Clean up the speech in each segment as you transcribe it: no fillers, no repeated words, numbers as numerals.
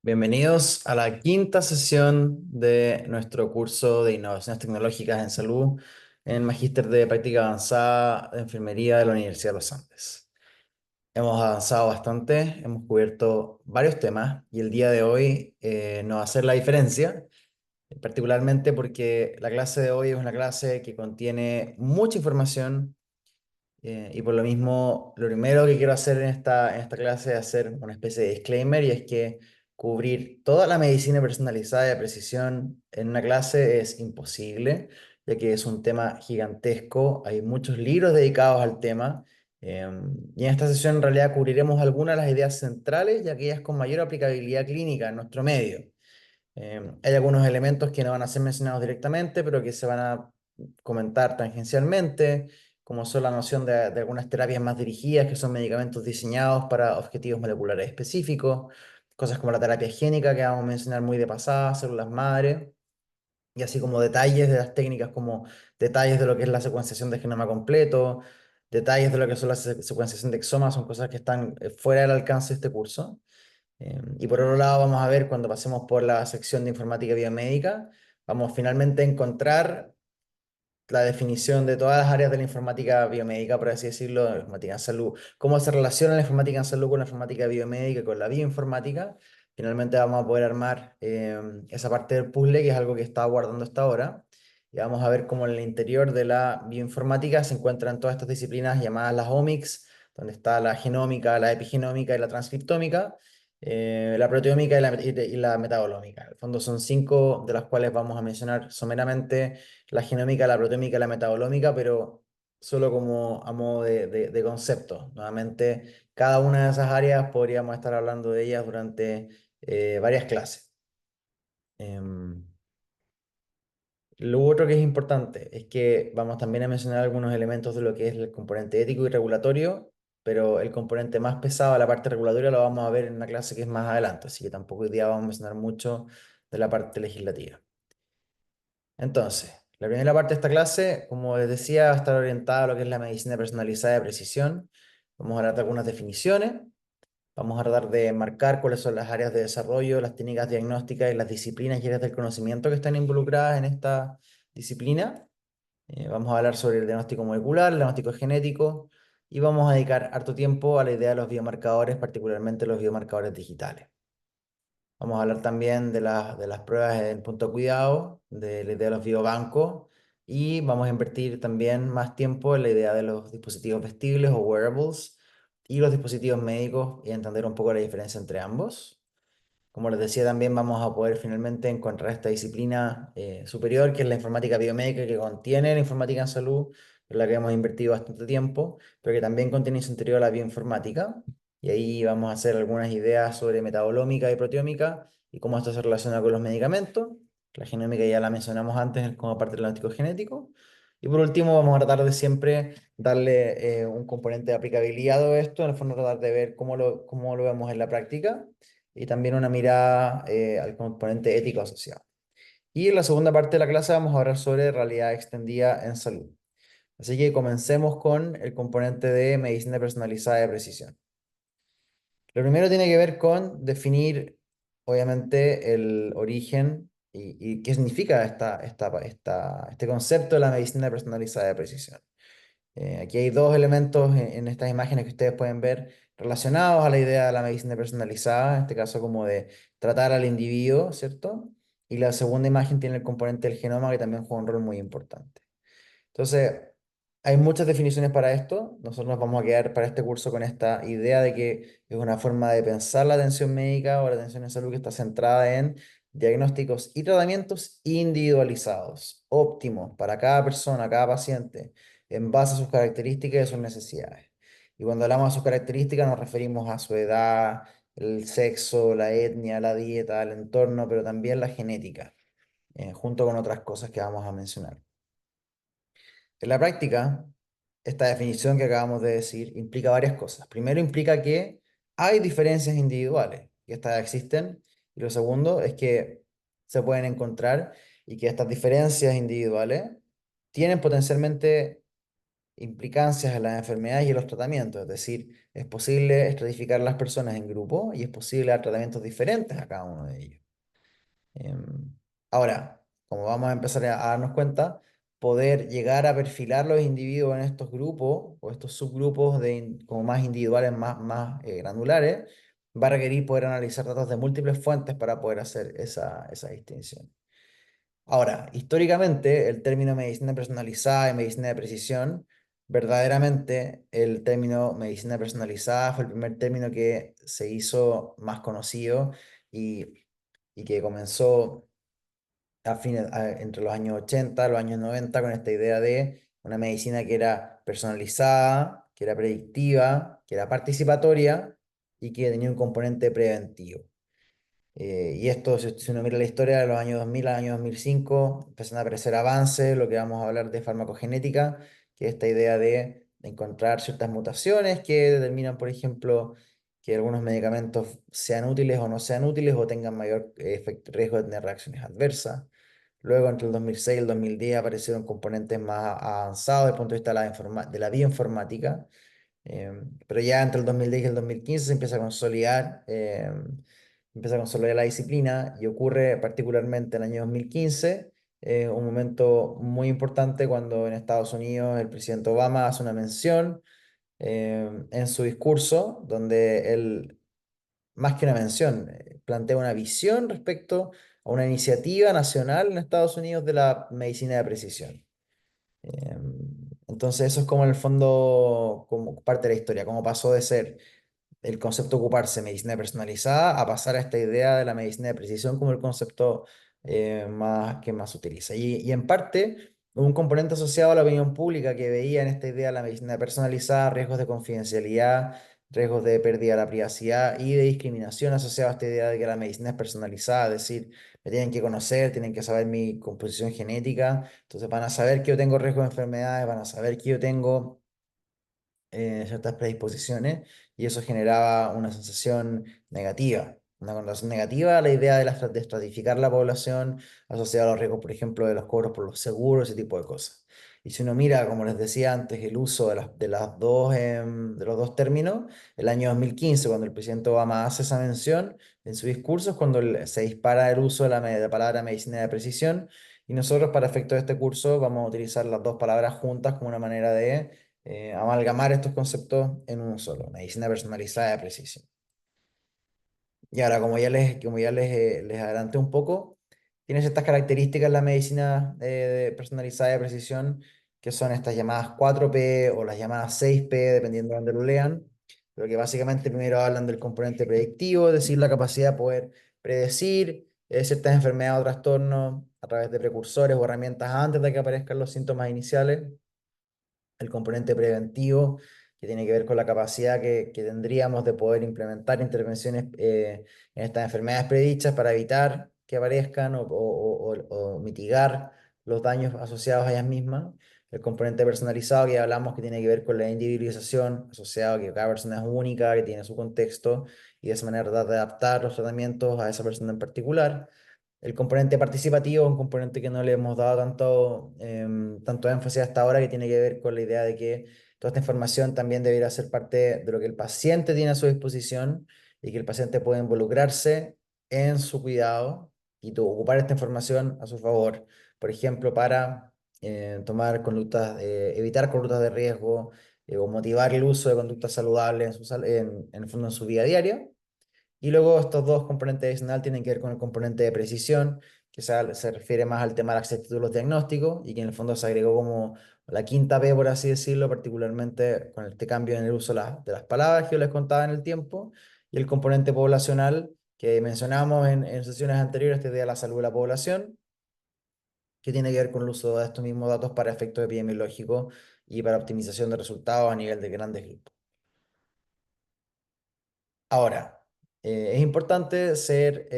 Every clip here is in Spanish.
Bienvenidos a la quinta sesión de nuestro curso de Innovaciones Tecnológicas en Salud en el Magíster de Práctica Avanzada de Enfermería de la Universidad de los Andes. Hemos avanzado bastante, hemos cubierto varios temas y el día de hoy nos va a hacer la diferencia, particularmente porque la clase de hoy es una clase que contiene mucha información y por lo mismo, lo primero que quiero hacer en esta clase es hacer una especie de disclaimer y es que cubrir toda la medicina personalizada de precisión en una clase es imposible, ya que es un tema gigantesco, hay muchos libros dedicados al tema y en esta sesión en realidad cubriremos algunas de las ideas centrales y aquellas con mayor aplicabilidad clínica en nuestro medio. Hay algunos elementos que no van a ser mencionados directamente, pero que se van a comentar tangencialmente, como son la noción de algunas terapias más dirigidas, que son medicamentos diseñados para objetivos moleculares específicos, cosas como la terapia génica, que vamos a mencionar muy de pasada, células madre, y así como detalles de las técnicas, como detalles de lo que es la secuenciación de genoma completo, detalles de lo que son la secuenciación de exomas, son cosas que están fuera del alcance de este curso. Y por otro lado, vamos a ver cuando pasemos por la sección de informática biomédica, vamos finalmente a encontrar la definición de todas las áreas de la informática biomédica, por así decirlo, de la informática en salud, cómo se relaciona la informática en salud con la informática biomédica, con la bioinformática. Finalmente vamos a poder armar esa parte del puzzle, que es algo que estaba guardando hasta ahora. Y vamos a ver cómo en el interior de la bioinformática se encuentran todas estas disciplinas llamadas las omics, donde está la genómica, la epigenómica y la transcriptómica, la proteómica y la metabolómica. En el fondo son cinco de las cuales vamos a mencionar someramente la genómica, la proteómica, la metabolómica, pero solo como a modo de concepto. Nuevamente, cada una de esas áreas podríamos estar hablando de ellas durante varias clases. Em, lo otro que es importante es que vamos también a mencionar algunos elementos de lo que es el componente ético y regulatorio, pero el componente más pesado, la parte regulatoria, lo vamos a ver en una clase que es más adelante, así que tampoco hoy día vamos a mencionar mucho de la parte legislativa. Entonces, la primera parte de esta clase, como les decía, va a estar orientada a lo que es la medicina personalizada de precisión. Vamos a hablar de algunas definiciones, vamos a tratar de marcar cuáles son las áreas de desarrollo, las técnicas diagnósticas y las disciplinas y áreas del conocimiento que están involucradas en esta disciplina. Vamos a hablar sobre el diagnóstico molecular, el diagnóstico genético y vamos a dedicar harto tiempo a la idea de los biomarcadores, particularmente los biomarcadores digitales. Vamos a hablar también de las pruebas en punto de cuidado, de la idea de los biobancos y vamos a invertir también más tiempo en la idea de los dispositivos vestibles o wearables y los dispositivos médicos y entender un poco la diferencia entre ambos. Como les decía, también vamos a poder finalmente encontrar esta disciplina superior, que es la informática biomédica, que contiene la informática en salud, en la que hemos invertido bastante tiempo, pero que también contiene en su interior la bioinformática. Y ahí vamos a hacer algunas ideas sobre metabolómica y proteómica y cómo esto se relaciona con los medicamentos. La genómica ya la mencionamos antes como parte del diagnóstico genético. Y por último, vamos a tratar de siempre darle un componente de aplicabilidad a esto, en el fondo tratar de ver cómo lo vemos en la práctica y también una mirada al componente ético asociado. Y en la segunda parte de la clase vamos a hablar sobre realidad extendida en salud. Así que comencemos con el componente de medicina personalizada de precisión. Lo primero tiene que ver con definir, obviamente, el origen y qué significa este concepto de la medicina personalizada de precisión. Aquí hay dos elementos en estas imágenes que ustedes pueden ver relacionados a la idea de la medicina personalizada, en este caso como de tratar al individuo, ¿cierto? Y la segunda imagen tiene el componente del genoma que también juega un rol muy importante. Entonces, hay muchas definiciones para esto. Nosotros nos vamos a quedar para este curso con esta idea de que es una forma de pensar la atención médica o la atención en salud que está centrada en diagnósticos y tratamientos individualizados, óptimos para cada persona, cada paciente, en base a sus características y sus necesidades. Y cuando hablamos de sus características nos referimos a su edad, el sexo, la etnia, la dieta, el entorno, pero también la genética, junto con otras cosas que vamos a mencionar. En la práctica, esta definición que acabamos de decir implica varias cosas. Primero, implica que hay diferencias individuales, y estas existen. Y lo segundo es que se pueden encontrar y que estas diferencias individuales tienen potencialmente implicancias en las enfermedades y en los tratamientos. Es decir, es posible estratificar a las personas en grupo y es posible dar tratamientos diferentes a cada uno de ellos. Em, Ahora, como vamos a empezar a darnos cuenta, poder llegar a perfilar los individuos en estos grupos o estos subgrupos como más individuales, más granulares, va a requerir poder analizar datos de múltiples fuentes para poder hacer esa distinción. Ahora, históricamente, el término medicina personalizada y medicina de precisión, verdaderamente el término medicina personalizada fue el primer término que se hizo más conocido y, y que comenzó entre los años 80 los años 90 con esta idea de una medicina que era personalizada, que era predictiva, que era participatoria y que tenía un componente preventivo. Y esto, si uno mira la historia de los años 2000 al año 2005, empiezan a aparecer avances, lo que vamos a hablar de farmacogenética, que es esta idea de encontrar ciertas mutaciones que determinan, por ejemplo, que algunos medicamentos sean útiles o no sean útiles o tengan mayor riesgo de tener reacciones adversas. Luego, entre el 2006 y el 2010, aparecieron componentes más avanzados desde el punto de vista de de la bioinformática, pero ya entre el 2010 y el 2015 se empieza a consolidar la disciplina y ocurre particularmente en el año 2015, un momento muy importante cuando en Estados Unidos el presidente Obama hace una mención en su discurso donde él, más que una mención, plantea una visión respecto a una iniciativa nacional en Estados Unidos de la medicina de precisión. Entonces eso es como en el fondo, como parte de la historia, cómo pasó de ser el concepto de ocuparse medicina personalizada a pasar a esta idea de la medicina de precisión como el concepto que más se utiliza. Y en parte, un componente asociado a la opinión pública que veía en esta idea de la medicina personalizada, riesgos de confidencialidad, riesgos de pérdida de la privacidad y de discriminación asociados a esta idea de que la medicina es personalizada, es decir, me tienen que conocer, tienen que saber mi composición genética, entonces van a saber que yo tengo riesgo de enfermedades, van a saber que yo tengo ciertas predisposiciones y eso generaba una sensación negativa, una connotación negativa a la idea de, de estratificar la población asociada a los riesgos, por ejemplo, de los cobros por los seguros, ese tipo de cosas. Y si uno mira, como les decía antes, el uso de los dos términos, el año 2015, cuando el presidente Obama hace esa mención en su discurso, es cuando se dispara el uso de de la palabra medicina de precisión, y nosotros para efectos de este curso vamos a utilizar las dos palabras juntas como una manera de amalgamar estos conceptos en uno solo, medicina personalizada de precisión. Y ahora, les adelanté un poco, tiene ciertas características la medicina personalizada de precisión, que son estas llamadas 4P o las llamadas 6P, dependiendo de dónde lo lean, pero que básicamente primero hablan del componente predictivo, es decir, la capacidad de poder predecir ciertas enfermedades o trastornos a través de precursores o herramientas antes de que aparezcan los síntomas iniciales. El componente preventivo, que tiene que ver con la capacidad que tendríamos de poder implementar intervenciones en estas enfermedades predichas para evitar que aparezcan o mitigar los daños asociados a ellas mismas. El componente personalizado que ya hablamos que tiene que ver con la individualización, asociado a que cada persona es única, que tiene su contexto y de esa manera tratar de adaptar los tratamientos a esa persona en particular. El componente participativo es un componente que no le hemos dado tanto énfasis hasta ahora, que tiene que ver con la idea de que toda esta información también debería ser parte de lo que el paciente tiene a su disposición y que el paciente puede involucrarse en su cuidado y ocupar esta información a su favor. Por ejemplo, para tomar conductas, evitar conductas de riesgo o motivar el uso de conductas saludables en el fondo en su vida diaria. Y luego estos dos componentes adicionales tienen que ver con el componente de precisión, que se refiere más al tema de la exactitud de los diagnósticos y que en el fondo se agregó como la quinta P, por así decirlo, particularmente con este cambio en el uso de las palabras que yo les contaba en el tiempo, y el componente poblacional que mencionamos en sesiones anteriores, este de la salud de la población, que tiene que ver con el uso de estos mismos datos para efectos epidemiológicos y para optimización de resultados a nivel de grandes grupos. Ahora, es importante ser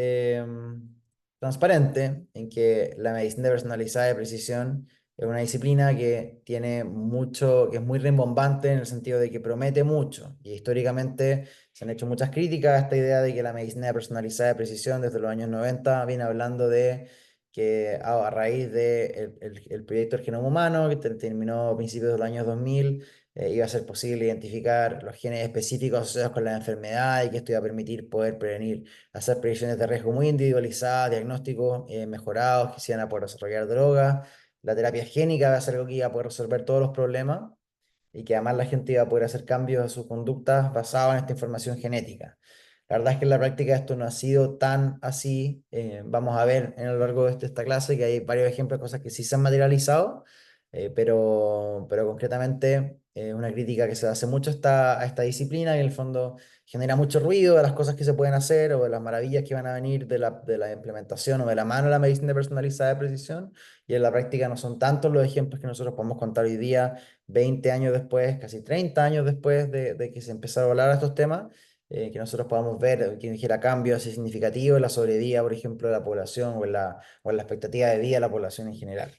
transparente en que la medicina personalizada de precisión es una disciplina que tiene mucho, que es muy rimbombante en el sentido de que promete mucho. Y históricamente se han hecho muchas críticas a esta idea de que la medicina personalizada de precisión desde los años 90 viene hablando de que a raíz del el proyecto del genoma humano, que terminó a principios de los años 2000, iba a ser posible identificar los genes específicos asociados con la enfermedad y que esto iba a permitir poder prevenir, hacer predicciones de riesgo muy individualizadas, diagnósticos mejorados que se iban a poder desarrollar drogas. La terapia génica va a ser algo que iba a poder resolver todos los problemas y que además la gente iba a poder hacer cambios a sus conductas basados en esta información genética. La verdad es que en la práctica esto no ha sido tan así. Vamos a ver a lo largo de esta clase que hay varios ejemplos de cosas que sí se han materializado, pero concretamente una crítica que se hace mucho a esta disciplina y en el fondo genera mucho ruido de las cosas que se pueden hacer o de las maravillas que van a venir de la implementación o de la mano de la medicina personalizada de precisión, y en la práctica no son tantos los ejemplos que nosotros podemos contar hoy día, 20 años después, casi 30 años después de que se empezaron a hablar de estos temas, que nosotros podamos ver que dijera cambios así significativos en la sobrevida, por ejemplo, de la población o en la expectativa de vida de la población en general.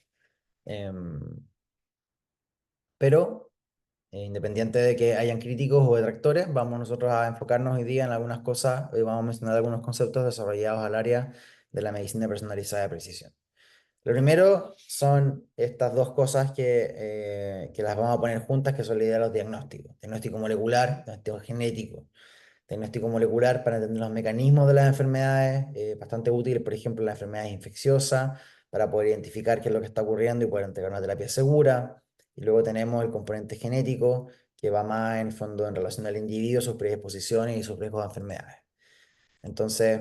Em, pero, independiente de que hayan críticos o detractores, vamos nosotros a enfocarnos hoy día en algunas cosas, hoy vamos a mencionar algunos conceptos desarrollados al área de la medicina personalizada de precisión. Lo primero son estas dos cosas que las vamos a poner juntas, que son la idea de los diagnósticos. Diagnóstico molecular, diagnóstico genético. Diagnóstico molecular para entender los mecanismos de las enfermedades, bastante útil, por ejemplo, las enfermedades infecciosas, para poder identificar qué es lo que está ocurriendo y poder entregar una terapia segura. Y luego tenemos el componente genético, que va más en fondo en relación al individuo, sus predisposiciones y sus riesgos de enfermedades. Entonces,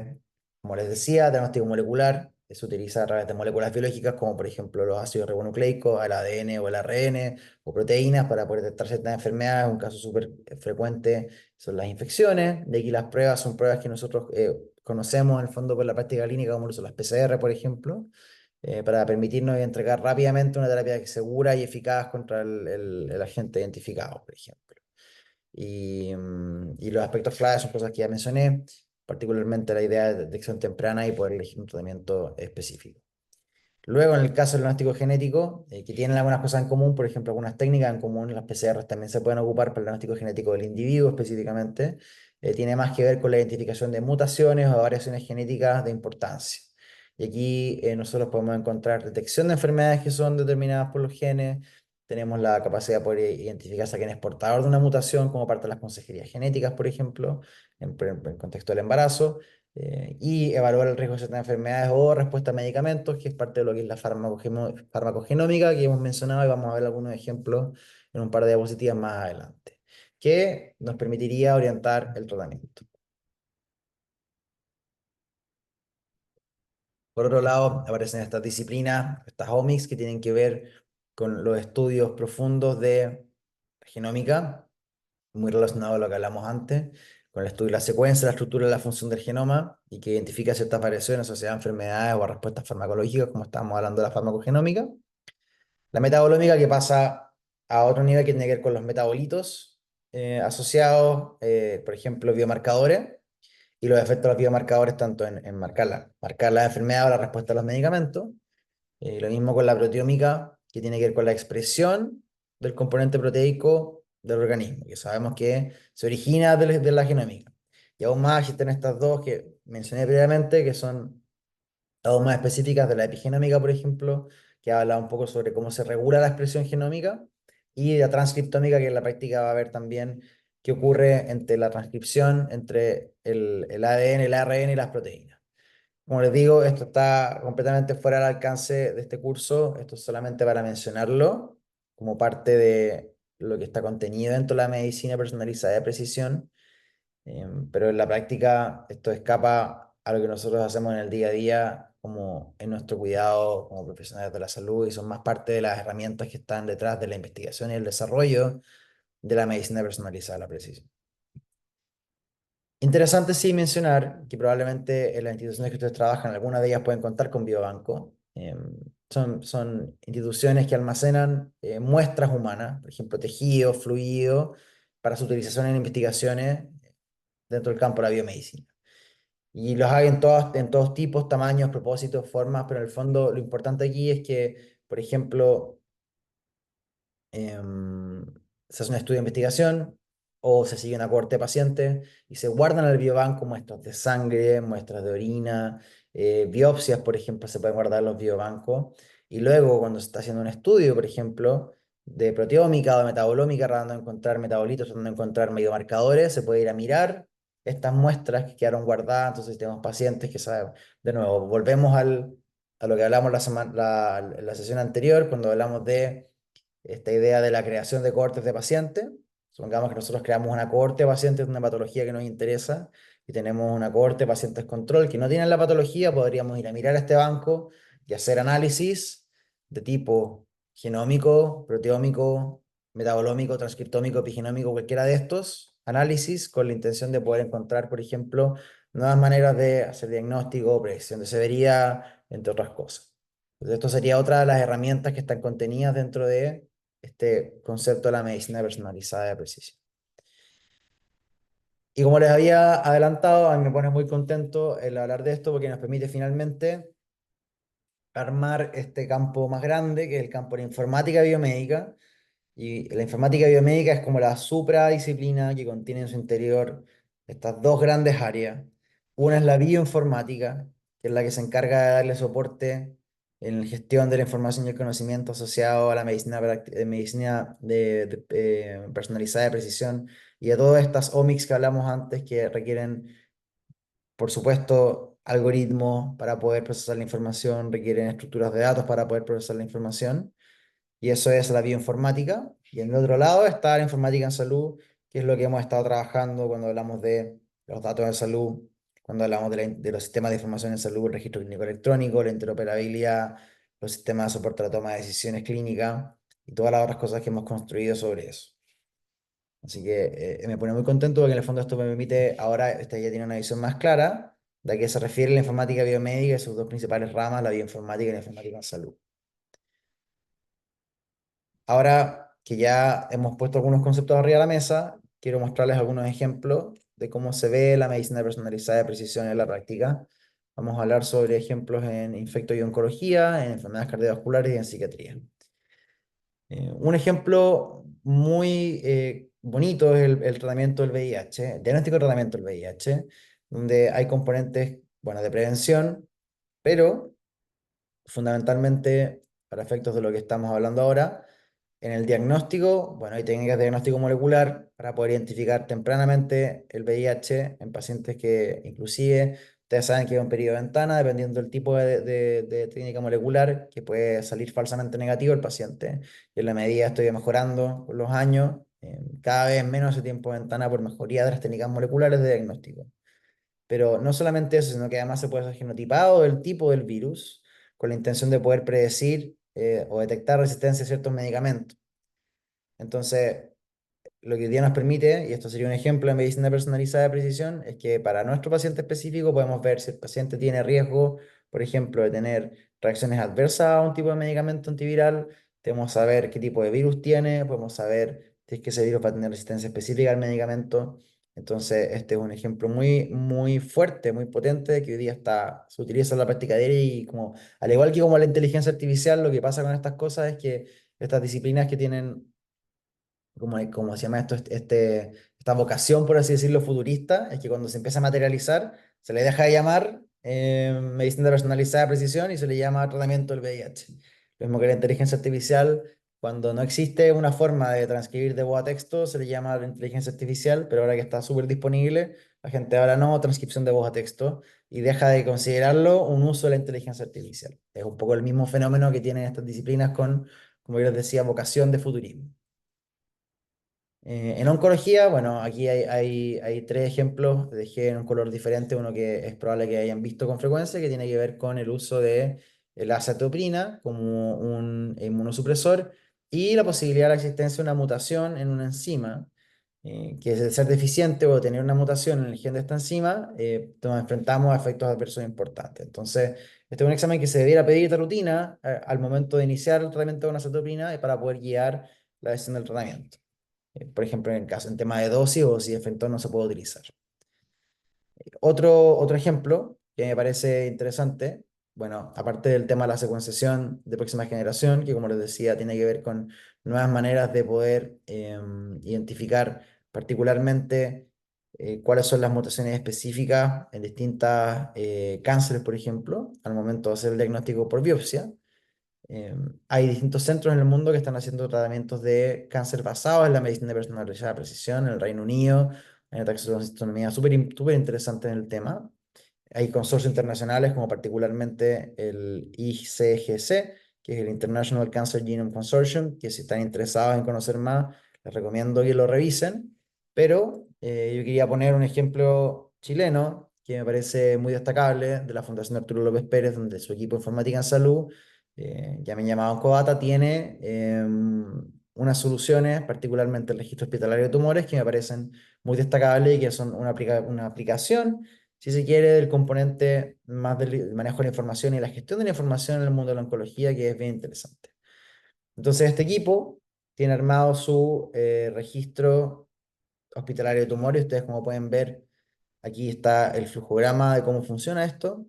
como les decía, diagnóstico molecular se utiliza a través de moléculas biológicas como por ejemplo los ácidos ribonucleicos, el ADN o el ARN o proteínas para poder detectar ciertas enfermedades. Un caso súper frecuente son las infecciones. De aquí las pruebas son pruebas que nosotros conocemos en el fondo por la práctica clínica, como lo son las PCR, por ejemplo, para permitirnos entregar rápidamente una terapia segura y eficaz contra el agente identificado, por ejemplo. Y los aspectos claves son cosas que ya mencioné, particularmente la idea de detección temprana y poder elegir un tratamiento específico. Luego, en el caso del diagnóstico genético, que tienen algunas cosas en común, por ejemplo, algunas técnicas en común, las PCRs también se pueden ocupar para el diagnóstico genético del individuo específicamente, tiene más que ver con la identificación de mutaciones o variaciones genéticas de importancia. Y aquí nosotros podemos encontrar detección de enfermedades que son determinadas por los genes, tenemos la capacidad de poder identificar si alguien es portador de una mutación como parte de las consejerías genéticas, por ejemplo, en contexto del embarazo, y evaluar el riesgo de ciertas enfermedades o respuesta a medicamentos, que es parte de lo que es la farmacogenómica que hemos mencionado, y vamos a ver algunos ejemplos en un par de diapositivas más adelante, que nos permitiría orientar el tratamiento. Por otro lado, aparecen estas disciplinas, estas omics, que tienen que ver con los estudios profundos de genómica, muy relacionado a lo que hablamos antes, con el estudio de la secuencia, la estructura y la función del genoma, y que identifica ciertas variaciones asociadas a enfermedades o a respuestas farmacológicas, como estábamos hablando de la farmacogenómica. La metabolómica, que pasa a otro nivel, que tiene que ver con los metabolitos asociados, por ejemplo, biomarcadores, y los efectos de los biomarcadores tanto en marcar la enfermedad o la respuesta a los medicamentos. Lo mismo con la proteómica, que tiene que ver con la expresión del componente proteico del organismo, que sabemos que se origina de la genómica. Y aún más existen estas dos que mencioné previamente, que son aún más específicas de la epigenómica, por ejemplo, que habla un poco sobre cómo se regula la expresión genómica, y la transcriptómica, que en la práctica va a ver también qué ocurre entre la transcripción, entre el ADN, el ARN y las proteínas. Como les digo, esto está completamente fuera del alcance de este curso. Esto es solamente para mencionarlo como parte de lo que está contenido dentro de la medicina personalizada de precisión. Pero en la práctica esto escapa a lo que nosotros hacemos en el día a día, como en nuestro cuidado como profesionales de la salud, y son más parte de las herramientas que están detrás de la investigación y el desarrollo de la medicina personalizada de la precisión. Interesante sí mencionar que probablemente en las instituciones que ustedes trabajan, algunas de ellas pueden contar con biobanco. Son instituciones que almacenan muestras humanas, por ejemplo, tejido, fluido, para su utilización en investigaciones dentro del campo de la biomedicina. Y los hay en todos tipos, tamaños, propósitos, formas, pero en el fondo lo importante aquí es que, por ejemplo, em, se hace un estudio de investigación o se sigue una cohorte de pacientes y se guardan en el biobanco muestras de sangre, muestras de orina, biopsias, por ejemplo, se pueden guardar en los biobancos. Y luego, cuando se está haciendo un estudio, por ejemplo, de proteómica o de metabolómica, tratando de encontrar metabolitos, tratando de encontrar biomarcadores, se puede ir a mirar estas muestras que quedaron guardadas. Entonces, tenemos pacientes que saben, de nuevo, volvemos a lo que hablamos la sesión anterior, cuando hablamos de esta idea de la creación de cohortes de pacientes. Supongamos que nosotros creamos una cohorte de pacientes de una patología que nos interesa y tenemos una cohorte de pacientes control que no tienen la patología, podríamos ir a mirar este banco y hacer análisis de tipo genómico, proteómico, metabolómico, transcriptómico, epigenómico, cualquiera de estos análisis con la intención de poder encontrar, por ejemplo, nuevas maneras de hacer diagnóstico, predicción de severidad, entre otras cosas. Entonces, esto sería otra de las herramientas que están contenidas dentro de este concepto de la medicina personalizada de precisión. Y como les había adelantado, a mí me pone muy contento el hablar de esto porque nos permite finalmente armar este campo más grande, que es el campo de la informática biomédica. Y la informática biomédica es como la supradisciplina que contiene en su interior estas dos grandes áreas. Una es la bioinformática, que es la que se encarga de darle soporte en la gestión de la información y el conocimiento asociado a la medicina, medicina personalizada de precisión y a todas estas omics que hablamos antes que requieren, por supuesto, algoritmos para poder procesar la información, requieren estructuras de datos para poder procesar la información. Y eso es la bioinformática. Y en el otro lado está la informática en salud, que es lo que hemos estado trabajando cuando hablamos de los datos en salud, cuando hablamos de los sistemas de información en salud, el registro clínico electrónico, la interoperabilidad, los sistemas de soporte a la toma de decisiones clínicas y todas las otras cosas que hemos construido sobre eso. Así que me pone muy contento porque en el fondo esto me permite, ahora este ya tiene una visión más clara de a qué se refiere la informática biomédica y sus dos principales ramas, la bioinformática y la informática en salud. Ahora que ya hemos puesto algunos conceptos arriba de la mesa, quiero mostrarles algunos ejemplos de cómo se ve la medicina personalizada de precisión en la práctica. Vamos a hablar sobre ejemplos en infecto y oncología, en enfermedades cardiovasculares y en psiquiatría. Un ejemplo muy bonito es el tratamiento del VIH, el diagnóstico y tratamiento del VIH, donde hay componentes, bueno, de prevención, pero fundamentalmente, para efectos de lo que estamos hablando ahora, en el diagnóstico, bueno, hay técnicas de diagnóstico molecular para poder identificar tempranamente el VIH en pacientes que inclusive, ustedes saben que hay un periodo de ventana, dependiendo del tipo de técnica molecular, que puede salir falsamente negativo el paciente. Y en la medida esto iba mejorando con los años, cada vez menos ese tiempo de ventana por mejoría de las técnicas moleculares de diagnóstico. Pero no solamente eso, sino que además se puede hacer genotipado del tipo del virus con la intención de poder predecir o detectar resistencia a ciertos medicamentos. Entonces, lo que hoy día nos permite, y esto sería un ejemplo de medicina personalizada de precisión, es que para nuestro paciente específico podemos ver si el paciente tiene riesgo, por ejemplo, de tener reacciones adversas a un tipo de medicamento antiviral, podemos saber qué tipo de virus tiene, podemos saber si es que ese virus va a tener resistencia específica al medicamento. Entonces, este es un ejemplo muy, muy fuerte, muy potente, de que hoy día se utiliza en la práctica diaria y como, al igual que como la inteligencia artificial, lo que pasa con estas cosas es que estas disciplinas que tienen como se llama esto, esta vocación, por así decirlo, futurista, es que cuando se empieza a materializar, se le deja de llamar medicina personalizada de precisión y se le llama tratamiento del VIH. Lo mismo que la inteligencia artificial, cuando no existe una forma de transcribir de voz a texto, se le llama la inteligencia artificial, pero ahora que está súper disponible, la gente habla no, transcripción de voz a texto, y deja de considerarlo un uso de la inteligencia artificial. Es un poco el mismo fenómeno que tienen estas disciplinas con, como yo les decía, vocación de futurismo. En oncología, bueno, aquí hay tres ejemplos, dejé en un color diferente, uno que es probable que hayan visto con frecuencia, que tiene que ver con el uso de la acetoprina como un inmunosupresor y la posibilidad de la existencia de una mutación en una enzima, que es el ser deficiente o tener una mutación en el gen de esta enzima, nos enfrentamos a efectos adversos importantes. Entonces, este es un examen que se debiera pedir de rutina al momento de iniciar el tratamiento con acetoprina para poder guiar la decisión del tratamiento. Por ejemplo, en tema de dosis o si efecto no se puede utilizar. Otro ejemplo que me parece interesante, bueno, aparte del tema de la secuenciación de próxima generación, que como les decía, tiene que ver con nuevas maneras de poder identificar particularmente cuáles son las mutaciones específicas en distintas cánceres, por ejemplo, al momento de hacer el diagnóstico por biopsia. Eh, Hay distintos centros en el mundo que están haciendo tratamientos de cáncer basados en la medicina personalizada de precisión en el Reino Unido. Hay una taxonomía súper interesante en el tema. Hay consorcios internacionales como particularmente el ICGC, que es el International Cancer Genome Consortium, que si están interesados en conocer más, les recomiendo que lo revisen. Pero yo quería poner un ejemplo chileno que me parece muy destacable de la Fundación Arturo López Pérez, donde su equipo de informática en salud, ya me llamado Codata, tiene unas soluciones, particularmente el registro hospitalario de tumores, que me parecen muy destacables y que son una aplicación, si se quiere, del componente más del manejo de la información y la gestión de la información en el mundo de la oncología, que es bien interesante. Entonces, este equipo tiene armado su registro hospitalario de tumores. Ustedes, como pueden ver, aquí está el flujograma de cómo funciona esto,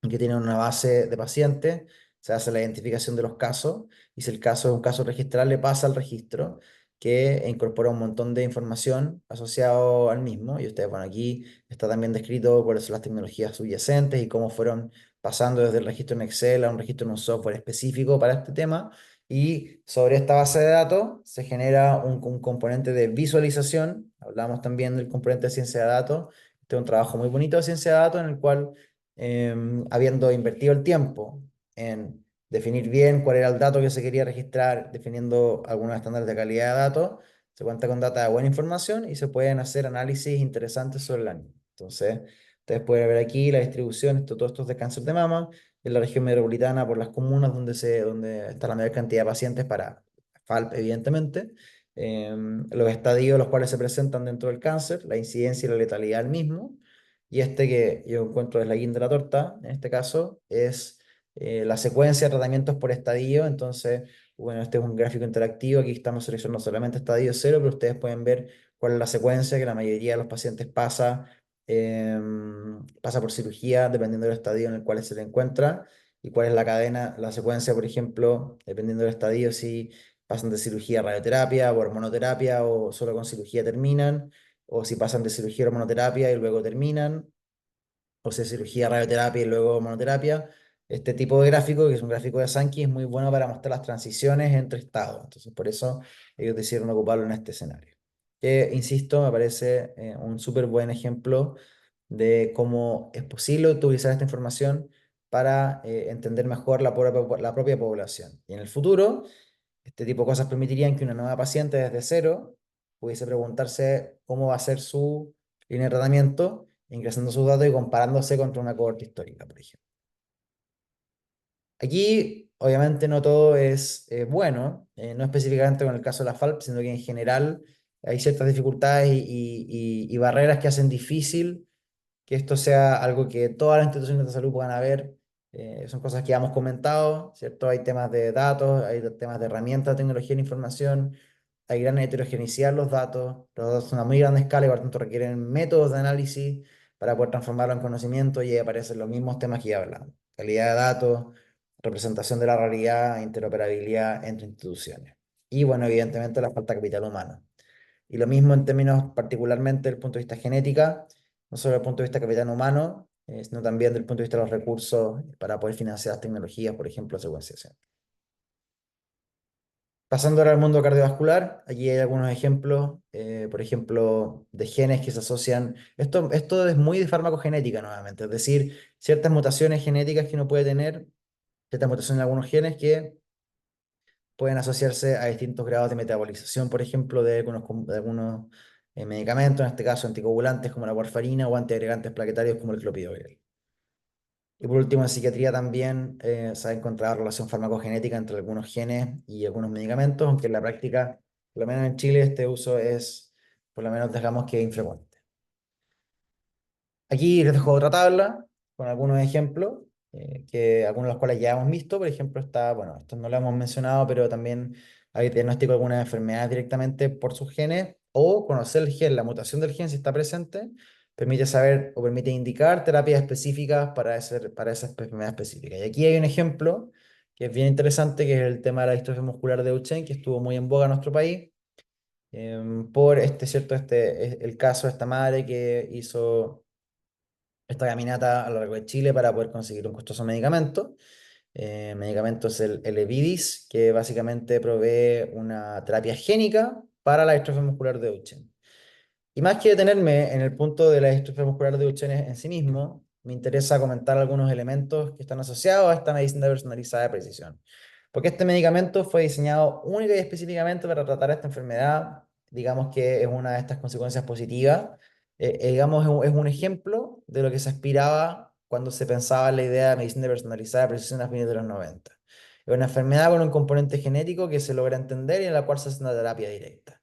que tiene una base de pacientes, se hace la identificación de los casos, y si el caso es un caso registral, le pasa al registro, que incorpora un montón de información asociado al mismo. Y ustedes, bueno, aquí está también descrito cuáles son las tecnologías subyacentes y cómo fueron pasando desde el registro en Excel a un registro en un software específico para este tema. Y sobre esta base de datos se genera un componente de visualización. Hablamos también del componente de ciencia de datos. Este es un trabajo muy bonito de ciencia de datos en el cual, habiendo invertido el tiempo en definir bien cuál era el dato que se quería registrar, definiendo algunos estándares de calidad de datos, se cuenta con data de buena información y se pueden hacer análisis interesantes sobre la misma. Entonces, ustedes pueden ver aquí la distribución, todos estos de cáncer de mama, en la región metropolitana por las comunas donde está la mayor cantidad de pacientes para FALP, evidentemente. Los estadios los cuales se presentan dentro del cáncer, la incidencia y la letalidad del mismo. Y este que yo encuentro es la guinda de la torta, en este caso, es la secuencia de tratamientos por estadio. Entonces, bueno, este es un gráfico interactivo. Aquí estamos seleccionando solamente estadio cero, pero ustedes pueden ver cuál es la secuencia que la mayoría de los pacientes pasa por cirugía, dependiendo del estadio en el cual se le encuentra, y cuál es la cadena, la secuencia, por ejemplo, dependiendo del estadio, si pasan de cirugía a radioterapia o hormonoterapia, o solo con cirugía terminan, o si pasan de cirugía a hormonoterapia y luego terminan, o sea, cirugía, radioterapia y luego monoterapia. Este tipo de gráfico, que es un gráfico de Sankey, es muy bueno para mostrar las transiciones entre estados. Entonces, por eso ellos decidieron ocuparlo en este escenario. Que, insisto, me parece un súper buen ejemplo de cómo es posible utilizar esta información para entender mejor la propia población. Y en el futuro, este tipo de cosas permitirían que una nueva paciente desde cero pudiese preguntarse cómo va a ser su línea de tratamiento, ingresando sus datos y comparándose contra una cohorte histórica, por ejemplo. Aquí, obviamente, no todo es bueno, no específicamente con el caso de la FALP, sino que en general hay ciertas dificultades y barreras que hacen difícil que esto sea algo que todas las instituciones de salud puedan haber. Son cosas que ya hemos comentado, ¿cierto? Hay temas de datos, hay temas de herramientas, tecnología de la información, hay gran heterogeneidad en los datos son a muy gran escala y por tanto requieren métodos de análisis para poder transformarlo en conocimiento, y ahí aparecen los mismos temas que ya hablamos: calidad de datos, representación de la realidad, interoperabilidad entre instituciones. Y bueno, evidentemente la falta de capital humano. Y lo mismo en términos particularmente del punto de vista genética, no solo desde el punto de vista capital humano, sino también del punto de vista de los recursos para poder financiar las tecnologías, por ejemplo, secuenciación. Pasando ahora al mundo cardiovascular, aquí hay algunos ejemplos, por ejemplo, de genes que se asocian. Esto es muy de farmacogenética nuevamente, es decir, ciertas mutaciones genéticas que uno puede tener, ciertas mutaciones en algunos genes que pueden asociarse a distintos grados de metabolización, por ejemplo, de algunos medicamentos, en este caso anticoagulantes como la warfarina o antiagregantes plaquetarios como el clopidogrel. Y por último, en psiquiatría también se ha encontrado relación farmacogenética entre algunos genes y algunos medicamentos, aunque en la práctica, por lo menos en Chile, este uso es, por lo menos digamos que infrecuente. Aquí les dejo otra tabla con algunos ejemplos, algunos de los cuales ya hemos visto. Por ejemplo, está, bueno, esto no lo hemos mencionado, pero también hay diagnóstico de algunas enfermedades directamente por sus genes, o conocer el gen, la mutación del gen si está presente, permite saber o permite indicar terapias específicas para esa enfermedad específica. Y aquí hay un ejemplo que es bien interesante, que es el tema de la distrofia muscular de Duchenne, que estuvo muy en boga en nuestro país, por ¿cierto? El caso de esta madre que hizo esta caminata a lo largo de Chile para poder conseguir un costoso medicamento. Medicamento es el Elevidys, que básicamente provee una terapia génica para la distrofia muscular de Duchenne. Y más que detenerme en el punto de la distrofia muscular de Duchenne en sí mismo, me interesa comentar algunos elementos que están asociados a esta medicina personalizada de precisión. Porque este medicamento fue diseñado única y específicamente para tratar esta enfermedad, digamos que es una de estas consecuencias positivas, digamos es un ejemplo de lo que se aspiraba cuando se pensaba en la idea de medicina personalizada de precisión a fines de los 90. Es una enfermedad con un componente genético que se logra entender y en la cual se hace una terapia directa.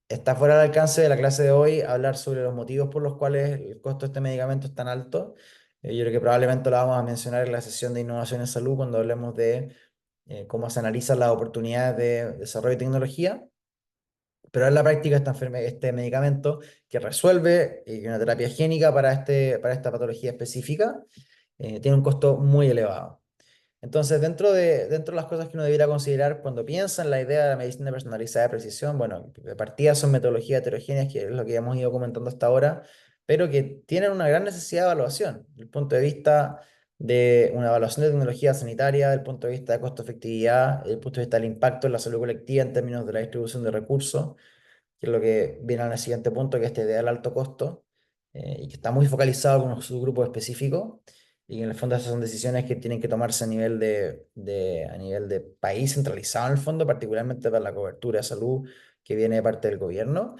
Está fuera del alcance de la clase de hoy hablar sobre los motivos por los cuales el costo de este medicamento es tan alto. Yo creo que probablemente lo vamos a mencionar en la sesión de innovación en salud cuando hablemos de cómo se analizan las oportunidades de desarrollo y tecnología. Pero en la práctica este medicamento que resuelve una terapia génica para esta patología específica tiene un costo muy elevado. Entonces, dentro de las cosas que uno debiera considerar cuando piensa en la idea de la medicina personalizada de precisión, bueno, de partida son metodologías heterogéneas, que es lo que hemos ido comentando hasta ahora, pero que tienen una gran necesidad de evaluación, desde el punto de vista de una evaluación de tecnología sanitaria, desde el punto de vista de costo-efectividad, desde el punto de vista del impacto en la salud colectiva en términos de la distribución de recursos, que es lo que viene al siguiente punto, que es esta idea del alto costo, y que está muy focalizado con un subgrupo específico, y en el fondo esas son decisiones que tienen que tomarse a nivel de país centralizado en el fondo, particularmente para la cobertura de salud que viene de parte del gobierno,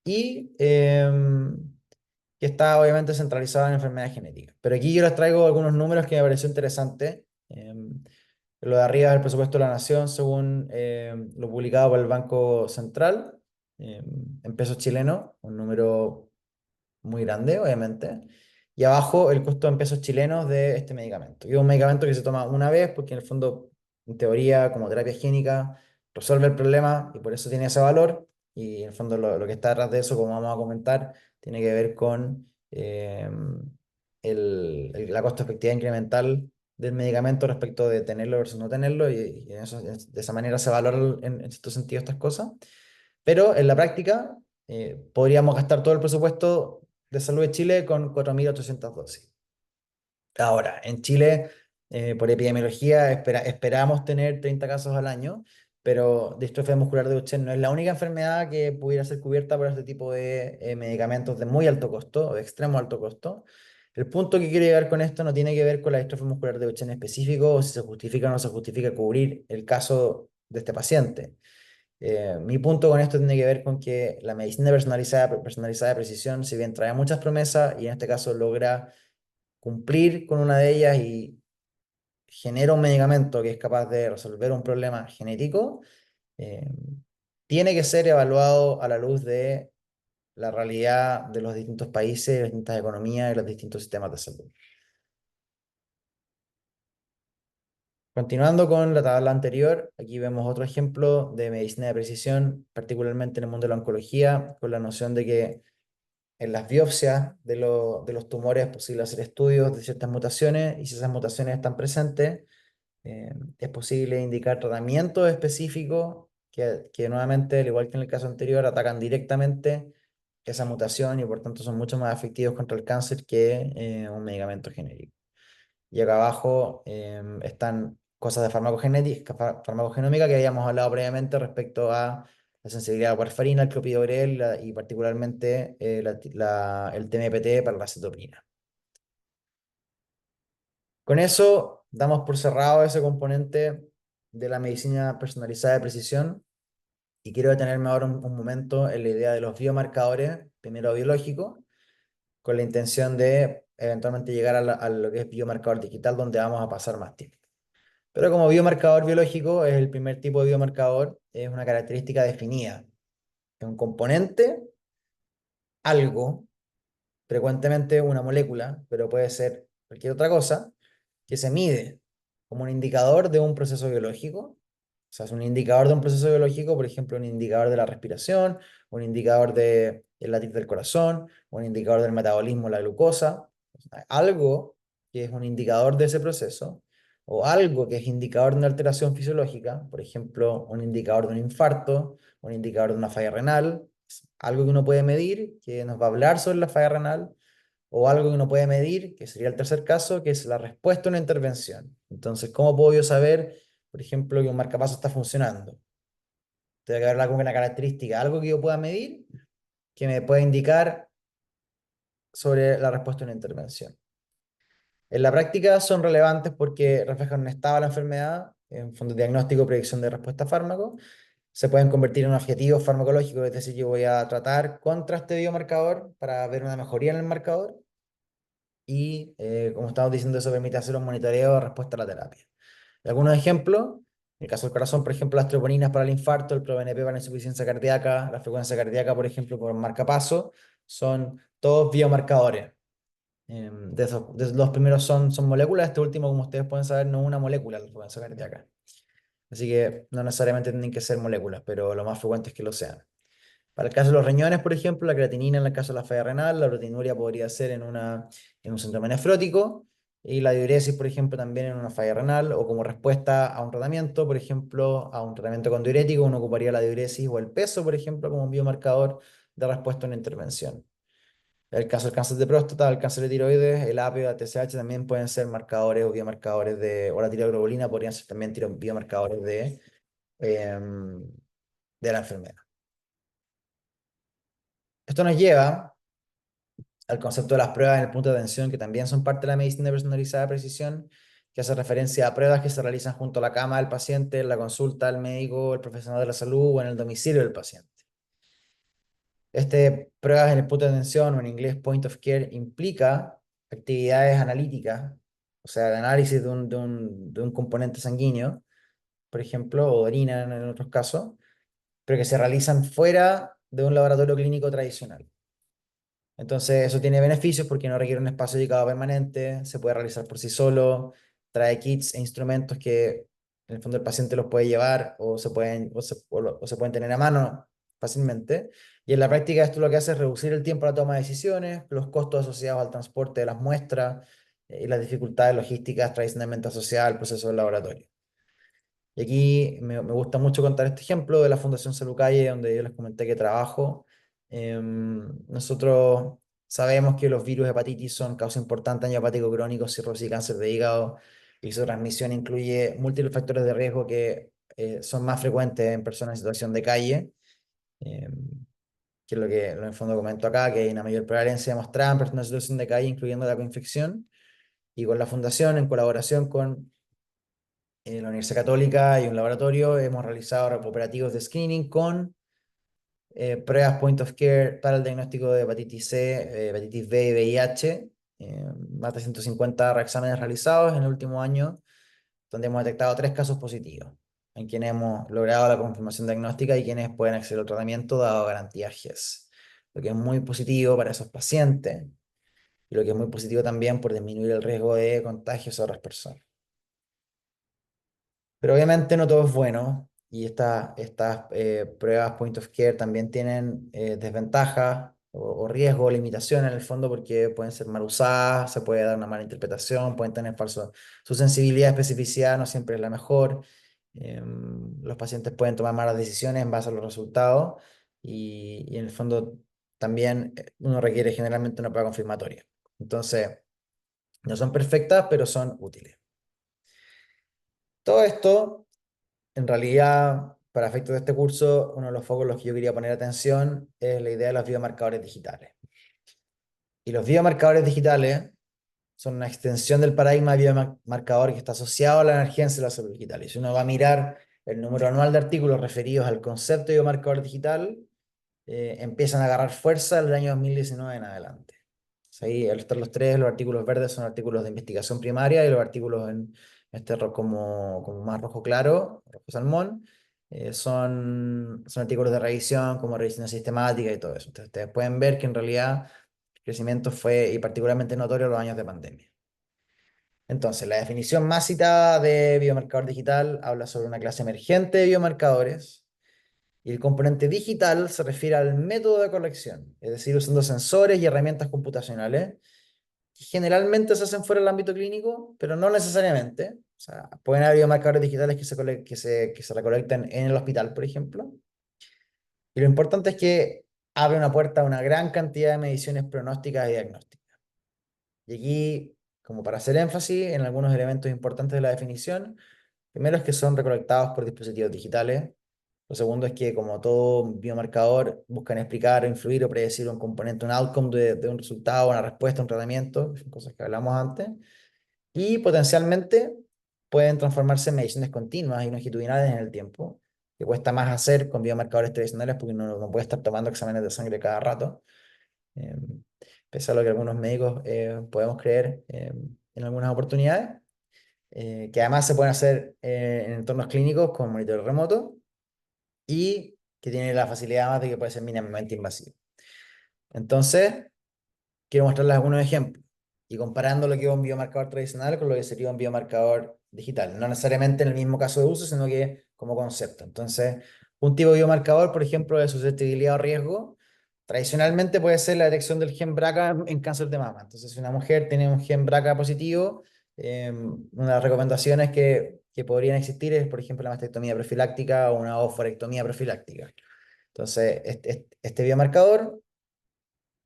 y que está obviamente centralizado en enfermedades genéticas. Pero aquí yo les traigo algunos números que me pareció interesante. Lo de arriba es el presupuesto de la nación según lo publicado por el Banco Central eh, en pesos chilenos, un número muy grande, obviamente. Y abajo el costo en pesos chilenos de este medicamento. Y es un medicamento que se toma una vez porque en el fondo, en teoría, como terapia higiénica, resuelve el problema y por eso tiene ese valor. Y en el fondo lo que está detrás de eso, como vamos a comentar, tiene que ver con la costo efectividad incremental del medicamento respecto de tenerlo versus no tenerlo. Y de esa manera se valoran en cierto sentido estas cosas. Pero en la práctica podríamos gastar todo el presupuesto de salud de Chile con 4.800 dosis. Ahora, en Chile, por epidemiología, esperamos tener 30 casos al año, pero distrofia muscular de Duchenne no es la única enfermedad que pudiera ser cubierta por este tipo de medicamentos de muy alto costo o de extremo alto costo. El punto que quiero llegar con esto no tiene que ver con la distrofia muscular de Duchenne específico o si se justifica o no se justifica cubrir el caso de este paciente. Mi punto con esto tiene que ver con que la medicina personalizada de precisión, si bien trae muchas promesas y en este caso logra cumplir con una de ellas y genera un medicamento que es capaz de resolver un problema genético, eh, tiene que ser evaluado a la luz de la realidad de los distintos países, las distintas economías y los distintos sistemas de salud. Continuando con la tabla anterior, aquí vemos otro ejemplo de medicina de precisión, particularmente en el mundo de la oncología, con la noción de que en las biopsias de los tumores es posible hacer estudios de ciertas mutaciones y si esas mutaciones están presentes, es posible indicar tratamientos específicos que nuevamente, al igual que en el caso anterior, atacan directamente esa mutación y por tanto son mucho más efectivos contra el cáncer que un medicamento genérico. Y acá abajo están cosas de farmacogenética, farmacogenómica que habíamos hablado previamente respecto a la sensibilidad a warfarina, al clopidogrel y particularmente el TMPT para la cetopina. Con eso damos por cerrado ese componente de la medicina personalizada de precisión y quiero detenerme ahora un momento en la idea de los biomarcadores, primero biológicos, con la intención de eventualmente llegar a lo que es biomarcador digital, donde vamos a pasar más tiempo. Pero como biomarcador biológico es el primer tipo de biomarcador, es una característica definida. Es un componente, algo, frecuentemente una molécula, pero puede ser cualquier otra cosa, que se mide como un indicador de un proceso biológico. O sea, es un indicador de un proceso biológico, por ejemplo, un indicador de la respiración, un indicador del latir del corazón, un indicador del metabolismo, la glucosa. Algo que es un indicador de ese proceso, o algo que es indicador de una alteración fisiológica, por ejemplo, un indicador de un infarto, un indicador de una falla renal, algo que uno puede medir, que nos va a hablar sobre la falla renal, o algo que uno puede medir, que sería el tercer caso, que es la respuesta a una intervención. Entonces, ¿cómo puedo yo saber, por ejemplo, que un marcapaso está funcionando? Tiene que haber alguna característica, algo que yo pueda medir, que me pueda indicar sobre la respuesta a una intervención. En la práctica son relevantes porque reflejan un estado de la enfermedad, en fondo diagnóstico y predicción de respuesta a fármaco. Se pueden convertir en un objetivo farmacológico, es decir, yo voy a tratar contra este biomarcador para ver una mejoría en el marcador y, como estamos diciendo, eso permite hacer un monitoreo de respuesta a la terapia. Algunos ejemplos, en el caso del corazón, por ejemplo, las troponinas para el infarto, el ProBNP para la insuficiencia cardíaca, la frecuencia cardíaca, por ejemplo, por marcapaso, son todos biomarcadores. De los primeros son moléculas, este último, como ustedes pueden saber, no es una molécula, la frecuencia cardíaca. Así que no necesariamente tienen que ser moléculas, pero lo más frecuente es que lo sean. Para el caso de los riñones, por ejemplo, la creatinina en el caso de la falla renal, la proteinuria podría ser en un síndrome nefrótico, y la diuresis, por ejemplo, también en una falla renal, o como respuesta a un tratamiento, por ejemplo, a un tratamiento con diurético, uno ocuparía la diuresis o el peso, por ejemplo, como un biomarcador de respuesta a una intervención. El caso del cáncer de próstata, el cáncer de tiroides, el apio, la TSH también pueden ser marcadores o biomarcadores o la tiroglobulina podrían ser también biomarcadores em, de la enfermedad. Esto nos lleva al concepto de las pruebas en el punto de atención, que también son parte de la medicina personalizada de precisión, que hace referencia a pruebas que se realizan junto a la cama del paciente, en la consulta del médico, el profesional de la salud o en el domicilio del paciente. Pruebas en el punto de atención, o en inglés point of care, implica actividades analíticas, o sea, de análisis de un componente sanguíneo, por ejemplo, o de orina en otros casos, pero que se realizan fuera de un laboratorio clínico tradicional. Entonces, eso tiene beneficios porque no requiere un espacio dedicado permanente, se puede realizar por sí solo, trae kits e instrumentos que en el fondo el paciente los puede llevar o se pueden tener a mano fácilmente. Y en la práctica esto lo que hace es reducir el tiempo de la toma de decisiones, los costos asociados al transporte de las muestras, y las dificultades logísticas tradicionalmente asociadas al proceso del laboratorio. Y aquí me gusta mucho contar este ejemplo de la Fundación Salud Calle, donde yo les comenté que trabajo. Nosotros sabemos que los virus de hepatitis son causa importante de daño hepático crónico, cirrosis y cáncer de hígado, y su transmisión incluye múltiples factores de riesgo que son más frecuentes en personas en situación de calle, em, que es lo que en el fondo comento acá, que hay una mayor prevalencia demostrada en personas en situación de calle, incluyendo la coinfección, y con la Fundación, en colaboración con la Universidad Católica y un laboratorio, hemos realizado operativos de screening con pruebas point of care para el diagnóstico de hepatitis C, hepatitis B y VIH, más de 150 exámenes realizados en el último año, donde hemos detectado 3 casos positivos, en quienes hemos logrado la confirmación diagnóstica y quienes pueden acceder al tratamiento dado garantía GES, lo que es muy positivo para esos pacientes y lo que es muy positivo también por disminuir el riesgo de contagios a otras personas. Pero obviamente no todo es bueno y estas pruebas point of care también tienen desventajas o riesgos o limitaciones en el fondo porque pueden ser mal usadas, se puede dar una mala interpretación, pueden tener falso. Su sensibilidad y especificidad no siempre es la mejor. Los pacientes pueden tomar malas decisiones en base a los resultados y en el fondo también uno requiere generalmente una prueba confirmatoria. Entonces, no son perfectas, pero son útiles. Todo esto en realidad, para efectos de este curso, uno de los focos en los que yo quería poner atención es la idea de los biomarcadores digitales. Y los biomarcadores digitales son una extensión del paradigma biomarcador que está asociado a la emergencia de la salud digital. Y si uno va a mirar el número anual de artículos referidos al concepto de biomarcador digital, empiezan a agarrar fuerza del año 2019 en adelante. Ahí están los artículos verdes son artículos de investigación primaria y los artículos en como más rojo claro, rojo salmón, son artículos de revisión, como revisión sistemática y todo eso. Entonces, ustedes pueden ver que en realidad el crecimiento fue y particularmente notorio en los años de pandemia. Entonces, la definición más citada de biomarcador digital habla sobre una clase emergente de biomarcadores y el componente digital se refiere al método de colección, es decir, usando sensores y herramientas computacionales que generalmente se hacen fuera del ámbito clínico, pero no necesariamente. O sea, pueden haber biomarcadores digitales que se recolecten en el hospital, por ejemplo, Y lo importante es que abre una puerta a una gran cantidad de mediciones pronósticas y diagnósticas. Y aquí, como para hacer énfasis en algunos elementos importantes de la definición, primero es que son recolectados por dispositivos digitales. Lo segundo es que, como todo biomarcador, buscan explicar, influir o predecir un componente, un outcome de un resultado, una respuesta, un tratamiento, que son cosas que hablamos antes. Y potencialmente pueden transformarse en mediciones continuas y longitudinales en el tiempo, que cuesta más hacer con biomarcadores tradicionales porque uno no puede estar tomando exámenes de sangre cada rato, eh, pese a lo que algunos médicos podemos creer en algunas oportunidades, que además se pueden hacer en entornos clínicos con monitoreo remoto y que tiene la facilidad más de que puede ser mínimamente invasivo. Entonces, quiero mostrarles algunos ejemplos y comparando lo que es un biomarcador tradicional con lo que sería un biomarcador digital. No necesariamente en el mismo caso de uso, sino que como concepto. Entonces, un tipo de biomarcador, por ejemplo, de susceptibilidad o riesgo, tradicionalmente puede ser la detección del gen BRCA en cáncer de mama. Entonces, si una mujer tiene un gen BRCA positivo, una de las recomendaciones que podrían existir es, por ejemplo, la mastectomía profiláctica o una ovarectomía profiláctica. Entonces, este biomarcador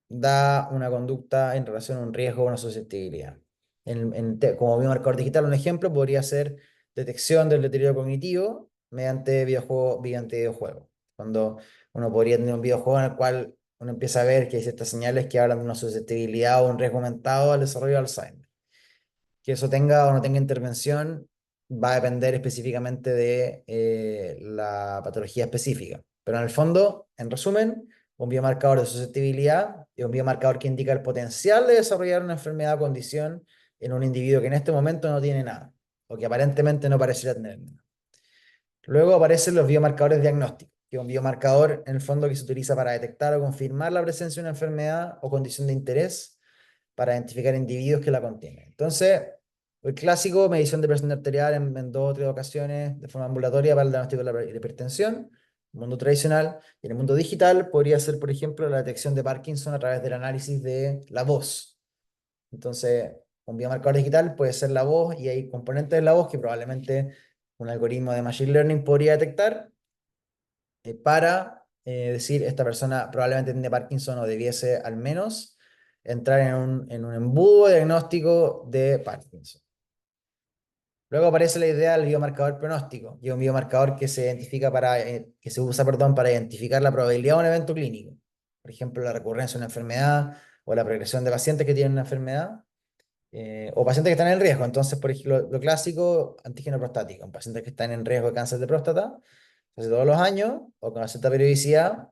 da una conducta en relación a un riesgo o una susceptibilidad. Como biomarcador digital, un ejemplo podría ser detección del deterioro cognitivo mediante videojuego. Cuando uno podría tener un videojuego en el cual uno empieza a ver que hay ciertas señales que hablan de una susceptibilidad o un riesgo aumentado al desarrollo de Alzheimer. Que eso tenga o no tenga intervención va a depender específicamente de la patología específica. Pero en el fondo, en resumen, un biomarcador de susceptibilidad es un biomarcador que indica el potencial de desarrollar una enfermedad o condición en un individuo que en este momento no tiene nada, o que aparentemente no pareciera tener nada. Luego aparecen los biomarcadores diagnósticos, que es un biomarcador en el fondo que se utiliza para detectar o confirmar la presencia de una enfermedad o condición de interés para identificar individuos que la contienen. Entonces, el clásico, medición de presión arterial en 2 o 3 ocasiones de forma ambulatoria para el diagnóstico de la hipertensión, en el mundo tradicional, y en el mundo digital podría ser, por ejemplo, la detección de Parkinson a través del análisis de la voz. Entonces, un biomarcador digital puede ser la voz y hay componentes de la voz que probablemente un algoritmo de Machine Learning podría detectar para decir esta persona probablemente tiene Parkinson o debiese al menos entrar en un embudo diagnóstico de Parkinson. Luego aparece la idea del biomarcador pronóstico, y es un biomarcador que se identifica que se usa, perdón, para identificar la probabilidad de un evento clínico. Por ejemplo, la recurrencia de una enfermedad o la progresión de pacientes que tienen una enfermedad o pacientes que están en riesgo. Entonces, por ejemplo, lo clásico, antígeno prostático, en pacientes que están en riesgo de cáncer de próstata, se hace todos los años o con cierta periodicidad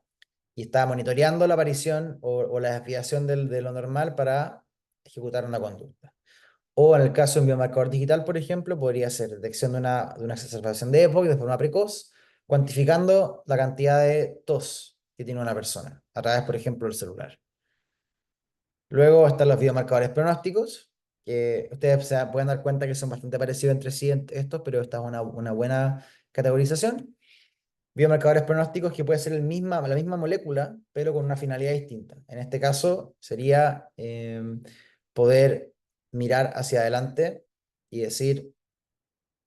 y está monitoreando la aparición o la desviación de lo normal para ejecutar una conducta. O en el caso de un biomarcador digital, por ejemplo, podría ser detección de una exacerbación de EPOC de forma precoz, cuantificando la cantidad de tos que tiene una persona a través, por ejemplo, del celular. Luego están los biomarcadores pronósticos, que ustedes se pueden dar cuenta que son bastante parecidos entre sí estos, pero esta es una buena categorización. Biomarcadores pronósticos que puede ser la misma molécula, pero con una finalidad distinta. En este caso sería poder mirar hacia adelante y decir,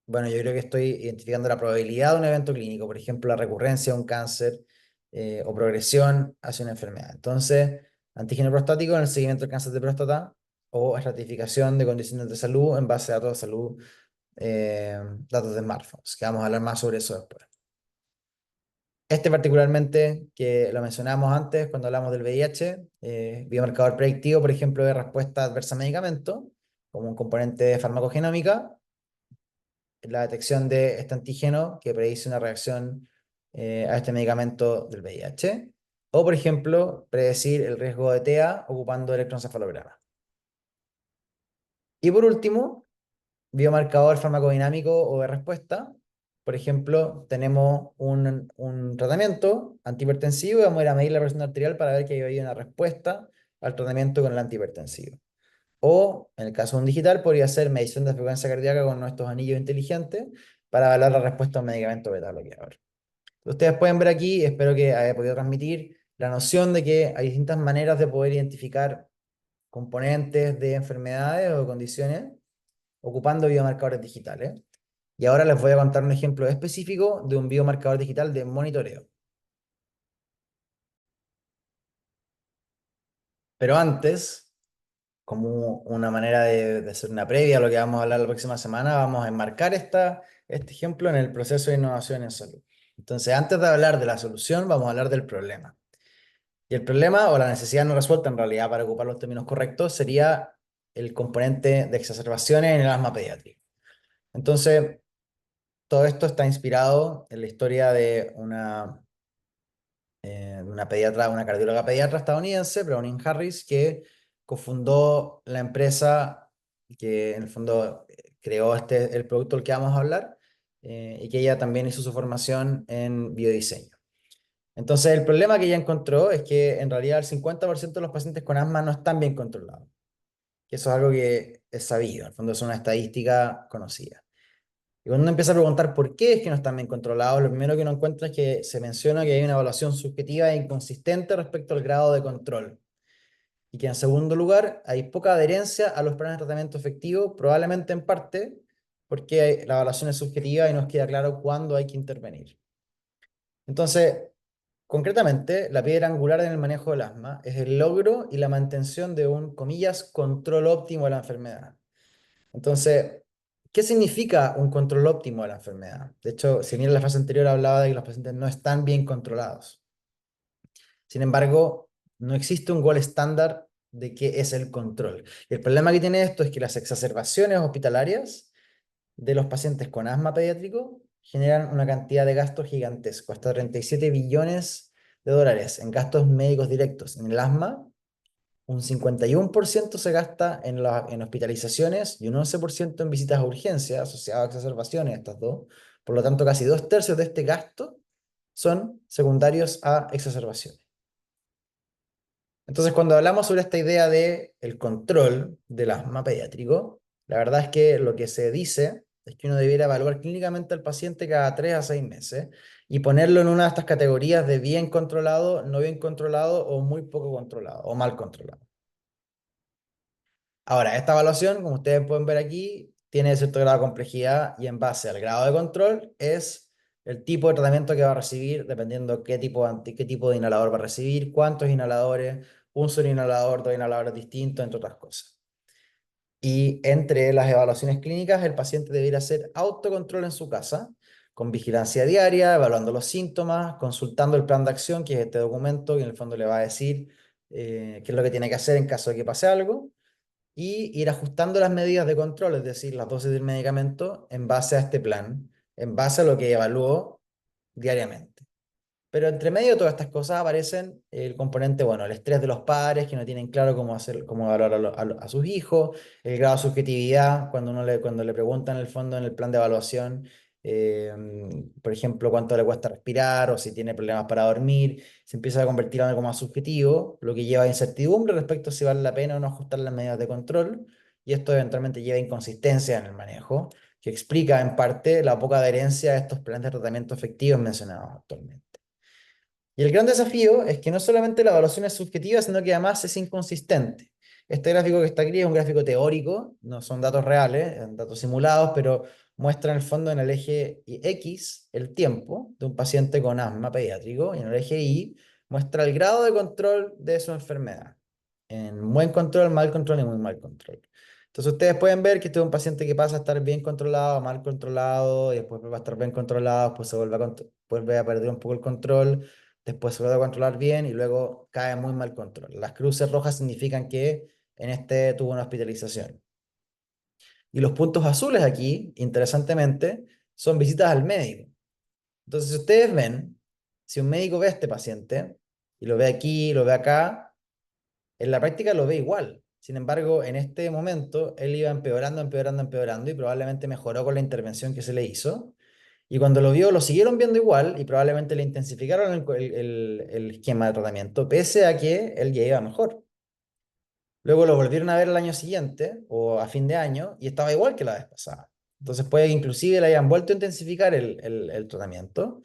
bueno, yo creo que estoy identificando la probabilidad de un evento clínico, por ejemplo, la recurrencia de un cáncer o progresión hacia una enfermedad. Entonces, antígeno prostático en el seguimiento del cáncer de próstata o estratificación de condiciones de salud en base a datos de salud, datos de smartphones, que vamos a hablar más sobre eso después. Este particularmente, que lo mencionamos antes cuando hablamos del VIH, biomarcador predictivo, por ejemplo, de respuesta adversa a medicamentos, como un componente de farmacogenómica, la detección de este antígeno que predice una reacción a este medicamento del VIH, o por ejemplo, predecir el riesgo de TEA ocupando electroencefalograma. Y por último, biomarcador farmacodinámico o de respuesta. Por ejemplo, tenemos un tratamiento antihipertensivo y vamos a ir a medir la presión arterial para ver que hay una respuesta al tratamiento con el antihipertensivo. O, en el caso de un digital, podría ser medición de frecuencia cardíaca con nuestros anillos inteligentes para evaluar la respuesta a un medicamento beta bloqueador. Ustedes pueden ver aquí, espero que haya podido transmitir la noción de que hay distintas maneras de poder identificar componentes de enfermedades o condiciones ocupando biomarcadores digitales. Y ahora les voy a contar un ejemplo específico de un biomarcador digital de monitoreo. Pero antes, como una manera de hacer una previa a lo que vamos a hablar la próxima semana, vamos a enmarcar este ejemplo en el proceso de innovación en salud. Entonces, antes de hablar de la solución, vamos a hablar del problema. Y el problema o la necesidad no resuelta, en realidad, para ocupar los términos correctos, sería el componente de exacerbaciones en el asma pediátrico. Entonces, todo esto está inspirado en la historia de una pediatra, una cardióloga pediatra estadounidense, Browning Harris, que cofundó la empresa que en el fondo creó el producto del que vamos a hablar, y que ella también hizo su formación en biodiseño. Entonces, el problema que ella encontró es que en realidad el 50% de los pacientes con asma no están bien controlados. Que eso es algo que es sabido, en el fondo es una estadística conocida. Y cuando uno empieza a preguntar por qué es que no están bien controlados, lo primero que uno encuentra es que se menciona que hay una evaluación subjetiva e inconsistente respecto al grado de control. Y que en segundo lugar, hay poca adherencia a los planes de tratamiento efectivo, probablemente en parte porque la evaluación es subjetiva y nos queda claro cuándo hay que intervenir. Entonces, concretamente, la piedra angular en el manejo del asma es el logro y la mantención de un, comillas, control óptimo de la enfermedad. Entonces, ¿qué significa un control óptimo de la enfermedad? De hecho, si bien en la fase anterior hablaba de que los pacientes no están bien controlados. Sin embargo, no existe un gol estándar de qué es el control. Y el problema que tiene esto es que las exacerbaciones hospitalarias de los pacientes con asma pediátrico generan una cantidad de gastos gigantescos, hasta 37 billones de dólares en gastos médicos directos. En el asma, un 51% se gasta en hospitalizaciones y un 11% en visitas a urgencias asociadas a exacerbaciones, estas dos. Por lo tanto, casi 2/3 de este gasto son secundarios a exacerbaciones. Entonces, cuando hablamos sobre esta idea de el control del asma pediátrico, la verdad es que lo que se dice es que uno debiera evaluar clínicamente al paciente cada 3 a 6 meses y ponerlo en una de estas categorías de bien controlado, no bien controlado o muy poco controlado o mal controlado. Ahora, esta evaluación, como ustedes pueden ver aquí, tiene cierto grado de complejidad y en base al grado de control es el tipo de tratamiento que va a recibir, dependiendo qué tipo de inhalador va a recibir, cuántos inhaladores, un solo inhalador, dos inhaladores distintos, entre otras cosas. Y entre las evaluaciones clínicas, el paciente debería hacer autocontrol en su casa, con vigilancia diaria, evaluando los síntomas, consultando el plan de acción, que es este documento que en el fondo le va a decir qué es lo que tiene que hacer en caso de que pase algo y ir ajustando las medidas de control, es decir, las dosis del medicamento, en base a este plan, en base a lo que evaluó diariamente. Pero entre medio de todas estas cosas aparecen el componente, bueno, el estrés de los padres que no tienen claro cómo hacer, cómo evaluar a sus hijos, el grado de subjetividad, cuando le preguntan en el fondo en el plan de evaluación, eh, por ejemplo, cuánto le cuesta respirar o si tiene problemas para dormir, se empieza a convertir en algo más subjetivo, lo que lleva a incertidumbre respecto a si vale la pena o no ajustar las medidas de control, y esto eventualmente lleva a inconsistencia en el manejo, que explica en parte la poca adherencia a estos planes de tratamiento efectivos mencionados actualmente. Y el gran desafío es que no solamente la evaluación es subjetiva, sino que además es inconsistente. Este gráfico que está aquí es un gráfico teórico, no son datos reales, son datos simulados, pero muestra en el fondo en el eje X el tiempo de un paciente con asma pediátrico y en el eje Y muestra el grado de control de su enfermedad. En buen control, mal control y muy mal control. Entonces ustedes pueden ver que este es un paciente que pasa a estar bien controlado, mal controlado, y después va a estar bien controlado, después vuelve a perder un poco el control, después se vuelve a controlar bien y luego cae muy mal control. Las cruces rojas significan que en este tuvo una hospitalización. Y los puntos azules aquí, interesantemente, son visitas al médico. Entonces, si ustedes ven, si un médico ve a este paciente y lo ve aquí, lo ve acá, en la práctica lo ve igual. Sin embargo, en este momento él iba empeorando, empeorando, empeorando y probablemente mejoró con la intervención que se le hizo. Y cuando lo vio, lo siguieron viendo igual y probablemente le intensificaron el esquema de tratamiento, pese a que él ya iba mejor. Luego lo volvieron a ver el año siguiente o a fin de año y estaba igual que la vez pasada. Entonces puede que inclusive le hayan vuelto a intensificar el tratamiento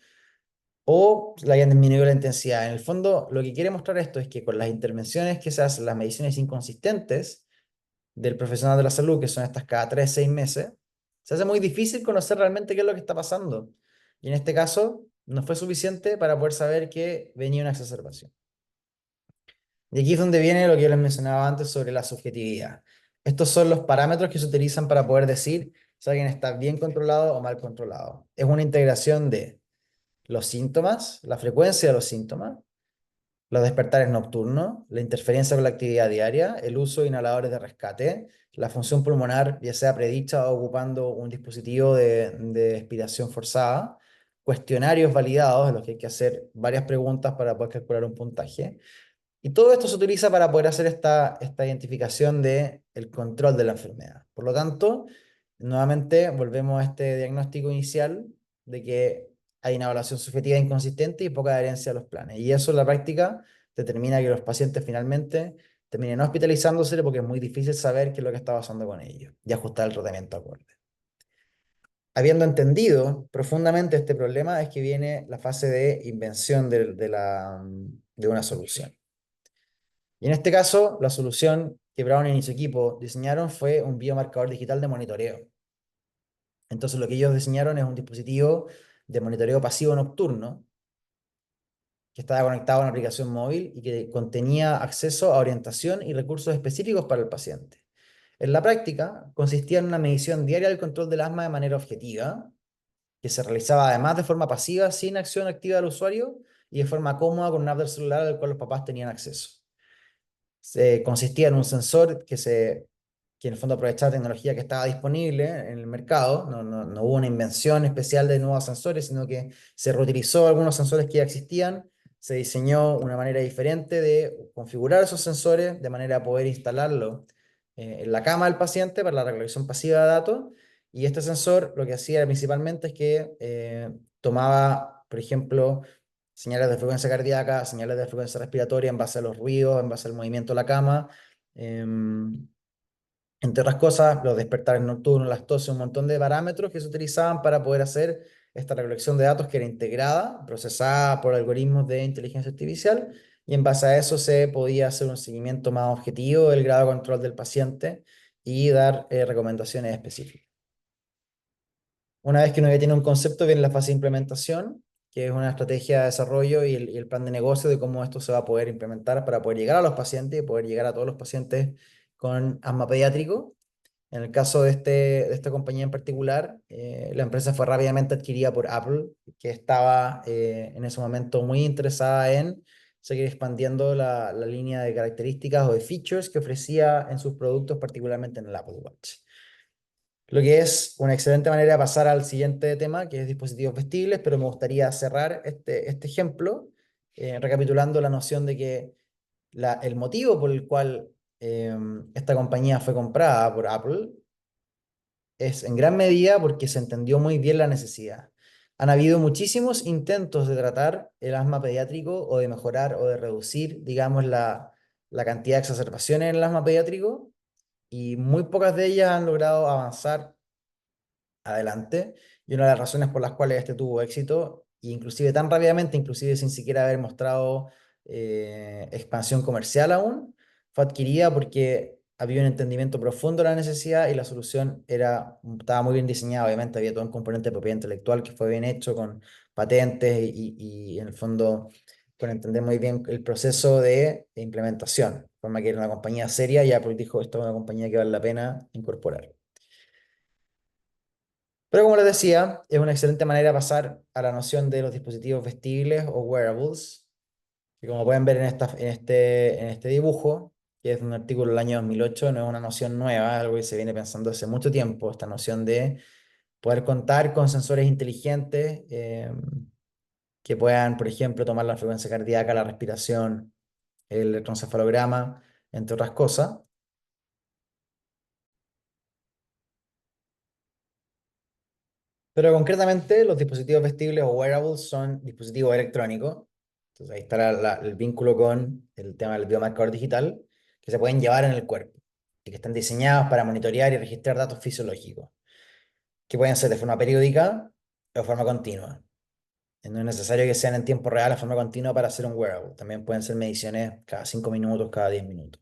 o le hayan disminuido la intensidad. En el fondo, lo que quiere mostrar esto es que con las intervenciones que se hacen, las mediciones inconsistentes del profesional de la salud, que son estas cada 3 6 meses, se hace muy difícil conocer realmente qué es lo que está pasando. Y en este caso, no fue suficiente para poder saber que venía una exacerbación. Y aquí es donde viene lo que yo les mencionaba antes sobre la subjetividad. Estos son los parámetros que se utilizan para poder decir si alguien está bien controlado o mal controlado. Es una integración de los síntomas, la frecuencia de los síntomas, los despertares nocturnos, la interferencia con la actividad diaria, el uso de inhaladores de rescate, la función pulmonar, ya sea predicha o ocupando un dispositivo de expiración forzada, cuestionarios validados, en los que hay que hacer varias preguntas para poder calcular un puntaje. Y todo esto se utiliza para poder hacer esta identificación del control de la enfermedad. Por lo tanto, nuevamente volvemos a este diagnóstico inicial de que hay una evaluación subjetiva inconsistente y poca adherencia a los planes. Y eso en la práctica determina que los pacientes finalmente terminen hospitalizándose porque es muy difícil saber qué es lo que está pasando con ellos y ajustar el tratamiento acorde. Habiendo entendido profundamente este problema, es que viene la fase de invención de una solución. Y en este caso, la solución que Brown y su equipo diseñaron fue un biomarcador digital de monitoreo. Entonces, lo que ellos diseñaron es un dispositivo de monitoreo pasivo nocturno que estaba conectado a una aplicación móvil y que contenía acceso a orientación y recursos específicos para el paciente. En la práctica, consistía en una medición diaria del control del asma de manera objetiva, que se realizaba además de forma pasiva, sin acción activa del usuario y de forma cómoda con una app del celular al cual los papás tenían acceso. Consistía en un sensor que en el fondo aprovechaba tecnología que estaba disponible en el mercado. No hubo una invención especial de nuevos sensores, sino que se reutilizó algunos sensores que ya existían, se diseñó una manera diferente de configurar esos sensores de manera a poder instalarlo en la cama del paciente para la recolección pasiva de datos. Y este sensor lo que hacía principalmente es que tomaba, por ejemplo, señales de frecuencia cardíaca, señales de frecuencia respiratoria en base a los ruidos, en base al movimiento de la cama, em, entre otras cosas, los despertares nocturnos, las toses, un montón de parámetros que se utilizaban para poder hacer esta recolección de datos que era integrada, procesada por algoritmos de inteligencia artificial, y en base a eso se podía hacer un seguimiento más objetivo del grado de control del paciente y dar recomendaciones específicas. Una vez que uno ya tiene un concepto, viene la fase de implementación, que es una estrategia de desarrollo y el plan de negocio de cómo esto se va a poder implementar para poder llegar a los pacientes y poder llegar a todos los pacientes con asma pediátrico. En el caso de esta compañía en particular, la empresa fue rápidamente adquirida por Apple, que estaba en ese momento muy interesada en seguir expandiendo la línea de características o de features que ofrecía en sus productos, particularmente en el Apple Watch. Lo que es una excelente manera de pasar al siguiente tema, que es dispositivos vestibles, pero me gustaría cerrar este ejemplo recapitulando la noción de que el motivo por el cual esta compañía fue comprada por Apple es en gran medida porque se entendió muy bien la necesidad. Han habido muchísimos intentos de tratar el asma pediátrico o de mejorar o de reducir, digamos, la cantidad de exacerbaciones en el asma pediátrico y muy pocas de ellas han logrado avanzar adelante. Y una de las razones por las cuales este tuvo éxito, e inclusive tan rápidamente, inclusive sin siquiera haber mostrado expansión comercial aún, fue adquirida porque había un entendimiento profundo de la necesidad y la solución estaba muy bien diseñada. Obviamente había todo un componente de propiedad intelectual que fue bien hecho con patentes y en el fondo con entender muy bien el proceso de implementación. De forma que era una compañía seria y Apple dijo, esto es una compañía que vale la pena incorporar. Pero como les decía, es una excelente manera de pasar a la noción de los dispositivos vestibles o wearables, que como pueden ver en este dibujo, que es de un artículo del año 2008, no es una noción nueva, es algo que se viene pensando hace mucho tiempo, esta noción de poder contar con sensores inteligentes que puedan, por ejemplo, tomar la frecuencia cardíaca, la respiración, el electroencefalograma, entre otras cosas. Pero concretamente, los dispositivos vestibles o wearables son dispositivos electrónicos. Entonces ahí está el vínculo con el tema del biomarcador digital, que se pueden llevar en el cuerpo y que están diseñados para monitorear y registrar datos fisiológicos, que pueden ser de forma periódica o de forma continua. No es necesario que sean en tiempo real de forma continua para hacer un wearable. También pueden ser mediciones cada 5 minutos, cada 10 minutos.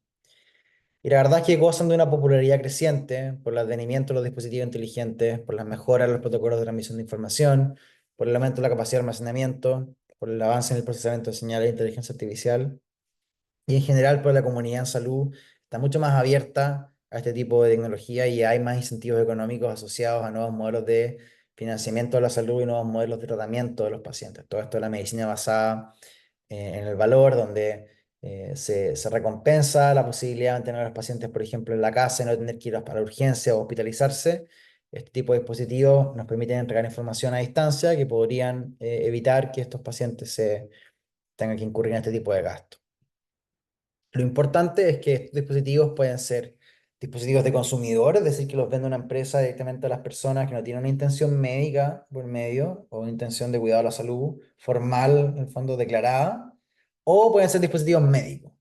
Y la verdad es que gozan de una popularidad creciente por el advenimiento de los dispositivos inteligentes, por las mejoras en los protocolos de transmisión de información, por el aumento de la capacidad de almacenamiento, por el avance en el procesamiento de señales de inteligencia artificial. y en general por la comunidad en salud está mucho más abierta a este tipo de tecnología y hay más incentivos económicos asociados a nuevos modelos de financiamiento de la salud y nuevos modelos de tratamiento de los pacientes. Todo esto es la medicina basada en el valor, donde se recompensa la posibilidad de mantener a los pacientes, por ejemplo, en la casa y no tener que ir a la urgencia o hospitalizarse. Este tipo de dispositivos nos permiten entregar información a distancia que podrían evitar que estos pacientes se tengan que incurrir en este tipo de gastos. Lo importante es que estos dispositivos pueden ser dispositivos de consumidor, es decir, que los vende una empresa directamente a las personas que no tienen una intención médica por medio o una intención de cuidado de la salud formal, en el fondo declarada, o pueden ser dispositivos médicos.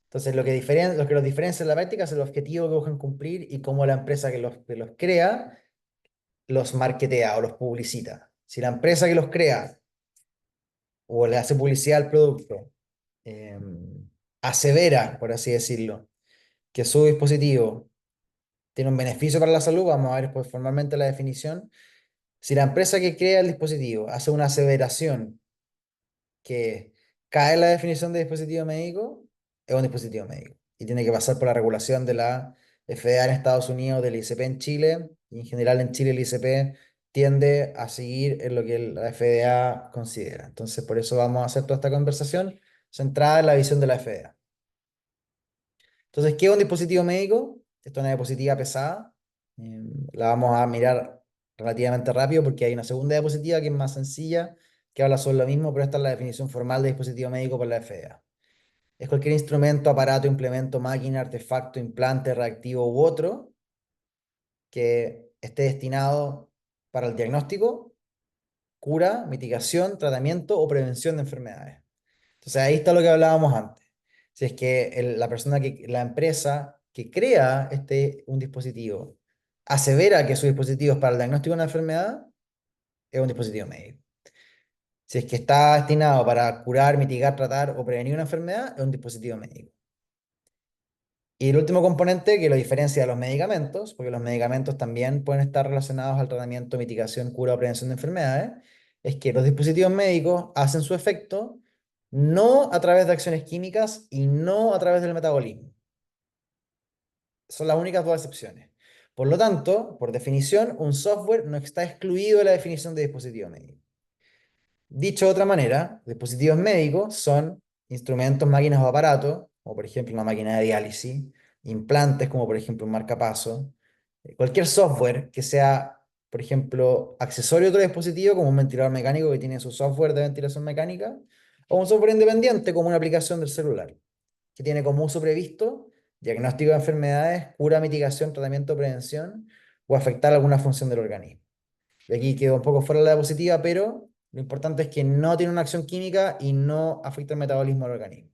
Entonces, lo que los diferencia en la práctica es el objetivo que buscan cumplir y cómo la empresa que los crea los marketea o los publicita. Si la empresa que los crea o le hace publicidad al producto asevera, por así decirlo, que su dispositivo tiene un beneficio para la salud, vamos a ver pues, formalmente la definición. Si la empresa que crea el dispositivo hace una aseveración que cae en la definición de dispositivo médico, es un dispositivo médico y tiene que pasar por la regulación de la FDA en Estados Unidos, del ICP en Chile, y en general en Chile el ICP tiende a seguir en lo que la FDA considera. Entonces, por eso vamos a hacer toda esta conversación centrada en la visión de la FDA. Entonces, ¿qué es un dispositivo médico? Esto es una diapositiva pesada. La vamos a mirar relativamente rápido porque hay una segunda diapositiva que es más sencilla, que habla sobre lo mismo, pero esta es la definición formal de dispositivo médico por la FDA. Es cualquier instrumento, aparato, implemento, máquina, artefacto, implante, reactivo u otro que esté destinado para el diagnóstico, cura, mitigación, tratamiento o prevención de enfermedades. Entonces ahí está lo que hablábamos antes. Si es que la empresa que crea un dispositivo asevera que su dispositivo es para el diagnóstico de una enfermedad, es un dispositivo médico. Si es que está destinado para curar, mitigar, tratar o prevenir una enfermedad, es un dispositivo médico. Y el último componente que lo diferencia de los medicamentos, porque los medicamentos también pueden estar relacionados al tratamiento, mitigación, cura o prevención de enfermedades, es que los dispositivos médicos hacen su efecto no a través de acciones químicas y no a través del metabolismo. Son las únicas dos excepciones. Por lo tanto, por definición, un software no está excluido de la definición de dispositivo médico. Dicho de otra manera, dispositivos médicos son instrumentos, máquinas o aparatos, como por ejemplo una máquina de diálisis, implantes como por ejemplo un marcapaso, cualquier software que sea, por ejemplo, accesorio a otro dispositivo, como un ventilador mecánico que tiene su software de ventilación mecánica, o un software independiente como una aplicación del celular, que tiene como uso previsto diagnóstico de enfermedades, cura, mitigación, tratamiento, prevención o afectar alguna función del organismo. De aquí quedó un poco fuera de la diapositiva, pero lo importante es que no tiene una acción química y no afecta el metabolismo del organismo.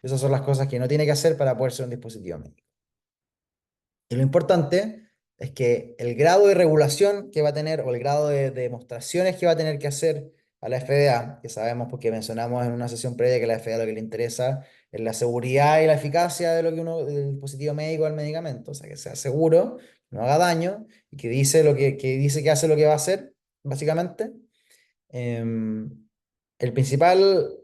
Esas son las cosas que no tiene que hacer para poder ser un dispositivo médico. Y lo importante es que el grado de regulación que va a tener o el grado de demostraciones que va a tener que hacer a la FDA, que sabemos porque mencionamos en una sesión previa que a la FDA lo que le interesa es la seguridad y la eficacia de lo que del dispositivo médico o del medicamento, o sea, que sea seguro, no haga daño y que dice que dice que hace lo que va a hacer, básicamente. El principal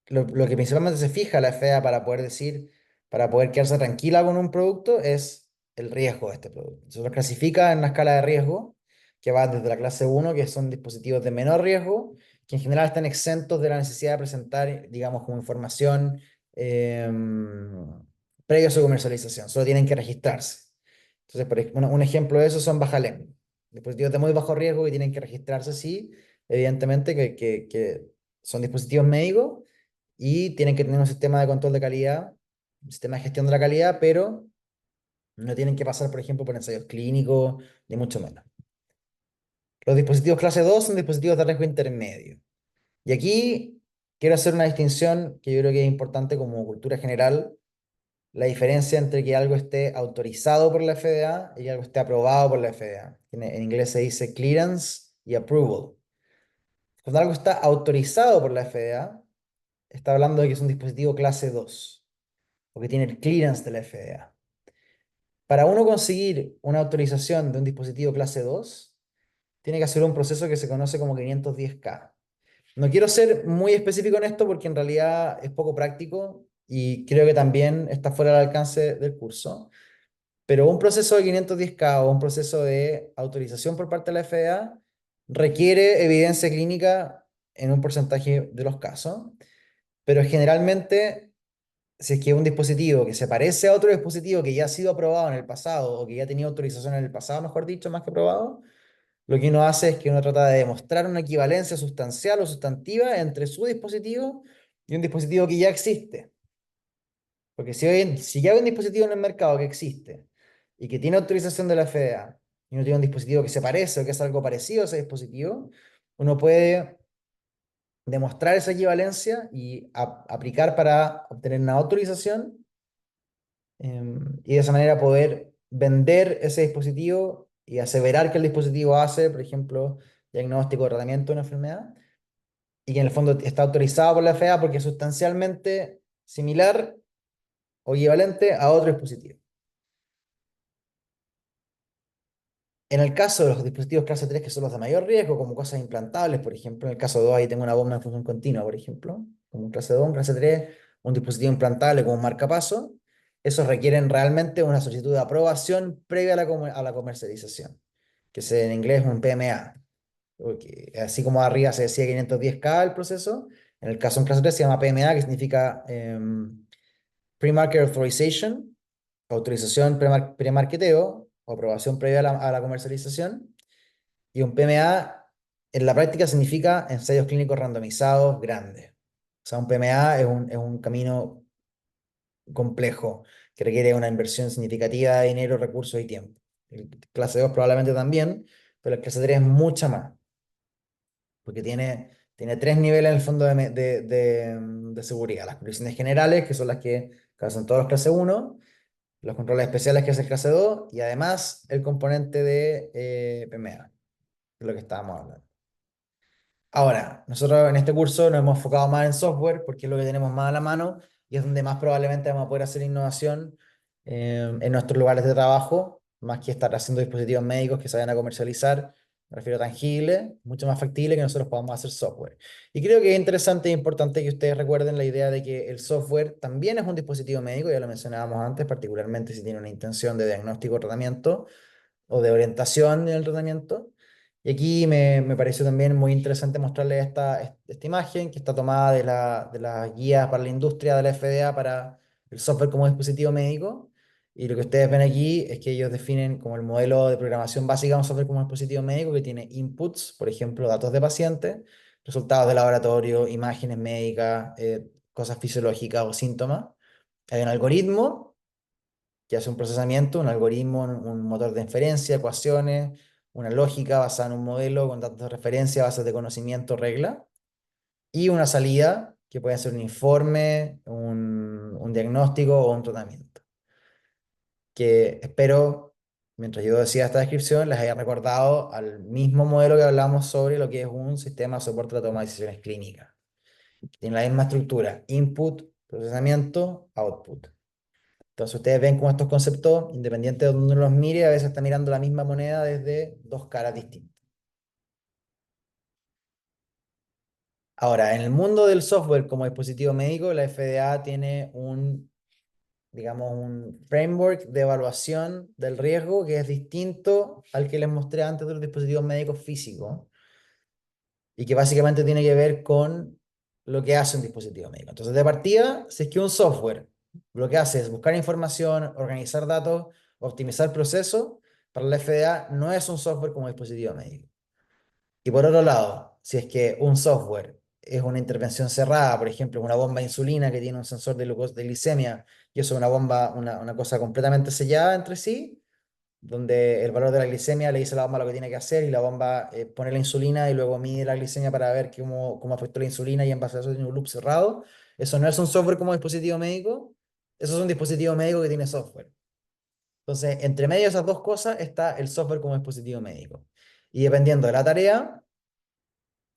lo que principalmente se fija la FEA para poder decir, para poder quedarse tranquila con un producto es el riesgo de este producto. Se lo clasifica en una escala de riesgo que va desde la clase uno, que son dispositivos de menor riesgo, que en general están exentos de la necesidad de presentar, digamos, como información previo a su comercialización, solo tienen que registrarse. Entonces, un ejemplo de eso son Bajalem, dispositivos de muy bajo riesgo que tienen que registrarse, sí, evidentemente que son dispositivos médicos y tienen que tener un sistema de control de calidad, un sistema de gestión de la calidad, pero no tienen que pasar, por ejemplo, por ensayos clínicos, ni mucho menos. Los dispositivos clase 2 son dispositivos de riesgo intermedio. Y aquí quiero hacer una distinción que yo creo que es importante como cultura general, la diferencia entre que algo esté autorizado por la FDA y que algo esté aprobado por la FDA. En inglés se dice clearance y approval. Cuando algo está autorizado por la FDA, está hablando de que es un dispositivo clase 2 o que tiene el clearance de la FDA. Para uno conseguir una autorización de un dispositivo clase 2, tiene que hacer un proceso que se conoce como 510K. No quiero ser muy específico en esto porque en realidad es poco práctico y creo que también está fuera del alcance del curso, pero un proceso de 510K o un proceso de autorización por parte de la FDA requiere evidencia clínica en un porcentaje de los casos, pero generalmente si es que un dispositivo que se parece a otro dispositivo que ya ha sido aprobado en el pasado o que ya tenía autorización en el pasado, mejor dicho, más que aprobado, lo que uno hace es que uno trata de demostrar una equivalencia sustancial o sustantiva entre su dispositivo y un dispositivo que ya existe. Porque si ya hay un dispositivo en el mercado que existe y que tiene autorización de la FDA y uno tiene un dispositivo que se parece o que es algo parecido a ese dispositivo, uno puede demostrar esa equivalencia y aplicar para obtener una autorización y de esa manera poder vender ese dispositivo y aseverar que el dispositivo hace, por ejemplo, diagnóstico o tratamiento de una enfermedad y que en el fondo está autorizado por la FDA porque es sustancialmente similar o equivalente a otro dispositivo. En el caso de los dispositivos clase 3 que son los de mayor riesgo, como cosas implantables, por ejemplo, en el caso 2 ahí tengo una bomba en función continua, por ejemplo, como clase 2, clase 3, un dispositivo implantable como un marcapaso, esos requieren realmente una solicitud de aprobación previa a a la comercialización, que es en inglés un PMA. Así como arriba se decía 510K el proceso, en el caso en clase 3 se llama PMA, que significa Pre-Market Authorization, autorización premarketeo, o aprobación previa a la comercialización. Y un PMA en la práctica significa ensayos clínicos randomizados grandes. O sea, un PMA es un camino complejo que requiere una inversión significativa de dinero, recursos y tiempo. El clase 2 probablemente también, pero el clase 3 es mucha más, porque tiene tres niveles en el fondo de seguridad. Las condiciones generales, que son las que causan todos los clase 1, los controles especiales, que es el clase 2, y además el componente de PMA, de lo que estábamos hablando. Ahora, nosotros en este curso nos hemos enfocado más en software porque es lo que tenemos más a la mano y es donde más probablemente vamos a poder hacer innovación en nuestros lugares de trabajo, más que estar haciendo dispositivos médicos que se vayan a comercializar. Me refiero a tangible, mucho más factible que nosotros podamos hacer software. Y creo que es interesante e importante que ustedes recuerden la idea de que el software también es un dispositivo médico, ya lo mencionábamos antes, particularmente si tiene una intención de diagnóstico o tratamiento o de orientación en el tratamiento. Y aquí me pareció también muy interesante mostrarles esta imagen que está tomada de las guías para la industria de la FDA para el software como dispositivo médico. Y lo que ustedes ven aquí es que ellos definen como el modelo de programación básica de un software como dispositivo médico que tiene inputs, por ejemplo, datos de pacientes, resultados de laboratorio, imágenes médicas, cosas fisiológicas o síntomas. Hay un algoritmo que hace un procesamiento, un algoritmo, un motor de inferencia, ecuaciones, una lógica basada en un modelo con datos de referencia, bases de conocimiento, regla, y una salida que puede ser un informe, un diagnóstico o un tratamiento. Que espero, mientras yo decía esta descripción, les haya recordado al mismo modelo que hablamos sobre lo que es un sistema de soporte de toma de decisiones clínicas. Tiene la misma estructura, input, procesamiento, output. Entonces ustedes ven cómo estos conceptos, independiente de donde uno los mire, a veces está mirando la misma moneda desde dos caras distintas. Ahora, en el mundo del software como dispositivo médico, la FDA tiene digamos, un framework de evaluación del riesgo que es distinto al que les mostré antes de los dispositivos médicos físicos y que básicamente tiene que ver con lo que hace un dispositivo médico. Entonces, de partida, si es que un software lo que hace es buscar información, organizar datos, optimizar procesos, para la FDA no es un software como dispositivo médico. Y por otro lado, si es que un software es una intervención cerrada, por ejemplo, una bomba de insulina que tiene un sensor de glicemia, y eso es una bomba, una cosa completamente sellada entre sí, donde el valor de la glicemia le dice a la bomba lo que tiene que hacer y la bomba pone la insulina y luego mide la glicemia para ver cómo afectó la insulina y en base a eso tiene un loop cerrado. Eso no es un software como dispositivo médico, eso es un dispositivo médico que tiene software. Entonces, entre medio de esas dos cosas está el software como dispositivo médico. Y dependiendo de la tarea,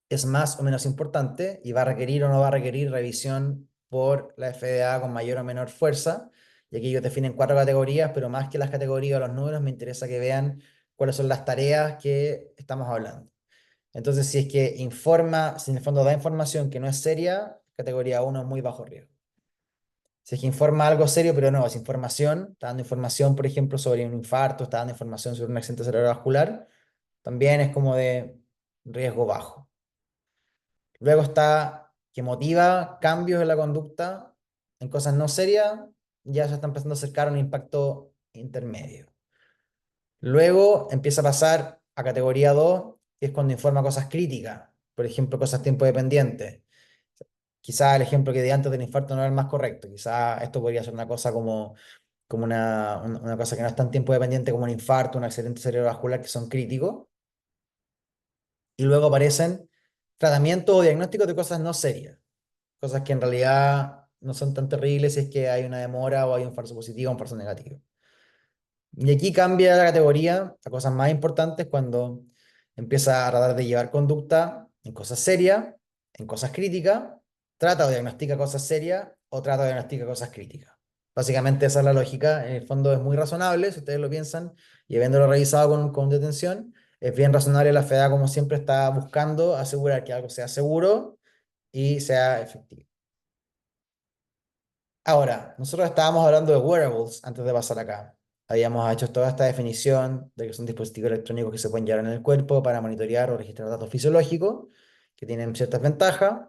es más o menos importante y va a requerir o no va a requerir revisión por la FDA con mayor o menor fuerza. Y aquí ellos definen cuatro categorías, pero más que las categorías o los números, me interesa que vean cuáles son las tareas que estamos hablando. Entonces, si es que informa, si en el fondo da información que no es seria, categoría uno es muy bajo riesgo. Si es que informa algo serio, pero no, es información, está dando información, por ejemplo, sobre un infarto, está dando información sobre un accidente cerebrovascular, también es como de riesgo bajo. Luego está que motiva cambios en la conducta en cosas no serias, ya se está empezando a acercar a un impacto intermedio. Luego empieza a pasar a categoría 2, que es cuando informa cosas críticas, por ejemplo, cosas tiempo dependientes. Quizá el ejemplo que di antes del infarto no era el más correcto, quizá esto podría ser una cosa como una cosa que no es tan tiempo dependiente como un infarto, un accidente cerebrovascular, que son críticos. Y luego aparecen tratamientos o diagnósticos de cosas no serias, cosas que en realidad no son tan terribles si es que hay una demora o hay un falso positivo o un falso negativo. Y aquí cambia la categoría a cosas más importantes cuando empieza a tratar de llevar conducta en cosas serias, en cosas críticas, trata o diagnostica cosas serias o trata o diagnostica cosas críticas. Básicamente esa es la lógica, en el fondo es muy razonable, si ustedes lo piensan, y habiéndolo revisado con detención, es bien razonable. La FEDA, como siempre, está buscando asegurar que algo sea seguro y sea efectivo. Ahora, nosotros estábamos hablando de wearables antes de pasar acá. Habíamos hecho toda esta definición de que son dispositivos electrónicos que se pueden llevar en el cuerpo para monitorear o registrar datos fisiológicos, que tienen ciertas ventajas.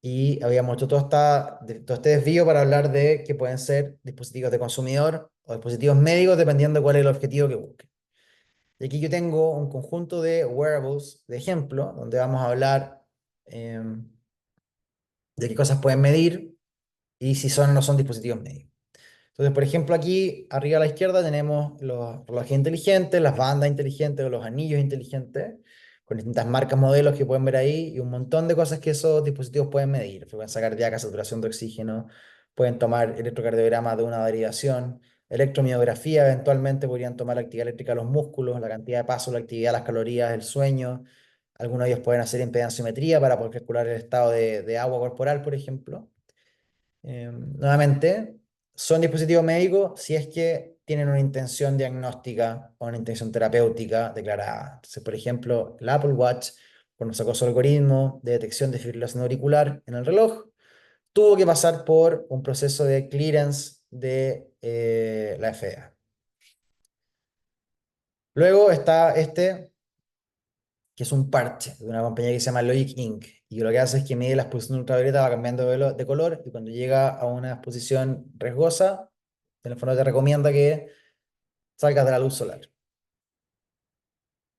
Y habíamos hecho todo este desvío para hablar de que pueden ser dispositivos de consumidor o dispositivos médicos, dependiendo de cuál es el objetivo que busquen. Y aquí yo tengo un conjunto de wearables, de ejemplo, donde vamos a hablar de qué cosas pueden medir y si son o no son dispositivos médicos. Entonces, por ejemplo, aquí arriba a la izquierda tenemos los relojes inteligentes, las bandas inteligentes o los anillos inteligentes, con distintas marcas, modelos que pueden ver ahí y un montón de cosas que esos dispositivos pueden medir. Frecuencia cardíaca, saturación de oxígeno, pueden tomar electrocardiogramas de una derivación, electromiografía, eventualmente podrían tomar la actividad eléctrica de los músculos, la cantidad de pasos, la actividad, las calorías, el sueño. Algunos de ellos pueden hacer impedanciometría para poder calcular el estado de agua corporal, por ejemplo. Nuevamente, son dispositivos médicos si es que tienen una intención diagnóstica o una intención terapéutica declarada. Entonces, por ejemplo, el Apple Watch, cuando sacó su algoritmo de detección de fibrilación auricular en el reloj, tuvo que pasar por un proceso de clearance de la FDA. Luego está este, que es un parche de una compañía que se llama Logic Inc. Y lo que hace es que mide la exposición ultravioleta, va cambiando de color, y cuando llega a una exposición riesgosa, el teléfono te recomienda que salgas de la luz solar.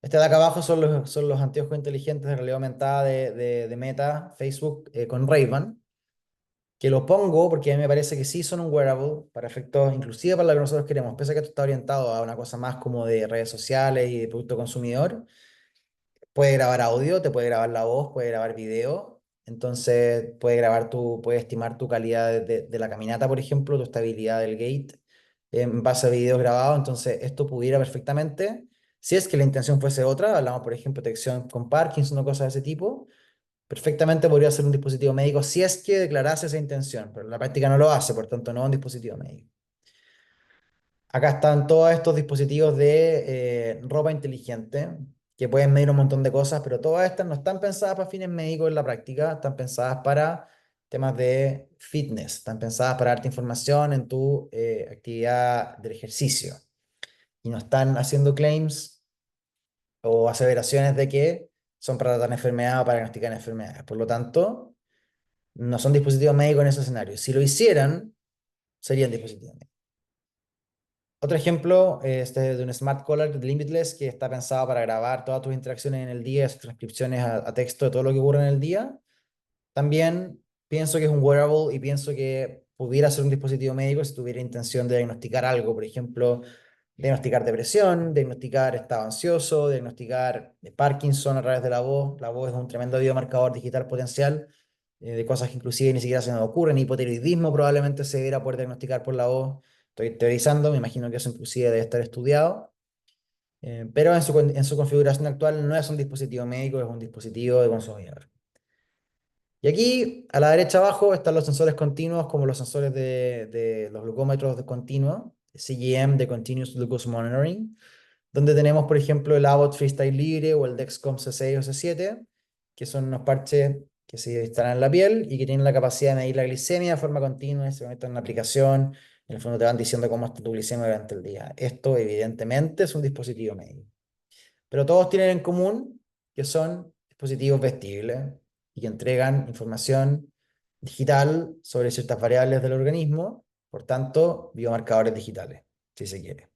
Este de acá abajo son los anteojos inteligentes de realidad aumentada de Meta, Facebook, con Ray-Ban, que lo pongo porque a mí me parece que sí son un wearable para efectos, inclusive para lo que nosotros queremos, pese a que esto está orientado a una cosa más como de redes sociales y de producto consumidor. Puede grabar audio, te puede grabar la voz, puede grabar video. Entonces puede estimar tu calidad de la caminata, por ejemplo, tu estabilidad del gait en base a videos grabados. Entonces esto pudiera perfectamente, si es que la intención fuese otra, hablamos por ejemplo de detección con Parkinson o cosas de ese tipo, perfectamente podría ser un dispositivo médico si es que declarase esa intención, pero en la práctica no lo hace, por tanto no es un dispositivo médico. Acá están todos estos dispositivos de ropa inteligente que pueden medir un montón de cosas, pero todas estas no están pensadas para fines médicos en la práctica, están pensadas para temas de fitness, están pensadas para darte información en tu actividad del ejercicio y no están haciendo claims o aseveraciones de que son para tratar enfermedad o para diagnosticar enfermedades. Por lo tanto, no son dispositivos médicos en ese escenario. Si lo hicieran, serían dispositivos médicos. Otro ejemplo este de un Smart Collar de Limitless que está pensado para grabar todas tus interacciones en el día, sus transcripciones a texto de todo lo que ocurre en el día. También pienso que es un wearable y pienso que pudiera ser un dispositivo médico si tuviera intención de diagnosticar algo, por ejemplo, diagnosticar depresión, diagnosticar estado ansioso, diagnosticar Parkinson a través de la voz. La voz es un tremendo biomarcador digital potencial de cosas que inclusive ni siquiera se nos ocurren. Hipotiroidismo probablemente se debiera poder diagnosticar por la voz. Estoy teorizando, me imagino que eso inclusive debe estar estudiado. Pero en su configuración actual no es un dispositivo médico, es un dispositivo de consumidor. Y aquí, a la derecha abajo, están los sensores continuos, como los sensores de los glucómetros de continuo, CGM, de Continuous Glucose Monitoring. donde tenemos, por ejemplo, el Abbott Freestyle Libre o el Dexcom C6 o C7, que son unos parches que se instalan en la piel y que tienen la capacidad de medir la glicemia de forma continua y se conectan en una aplicación. En el fondo te van diciendo cómo está tu glicemia durante el día. Esto, evidentemente, es un dispositivo médico. Pero todos tienen en común que son dispositivos vestibles y que entregan información digital sobre ciertas variables del organismo, por tanto, biomarcadores digitales, si se quiere.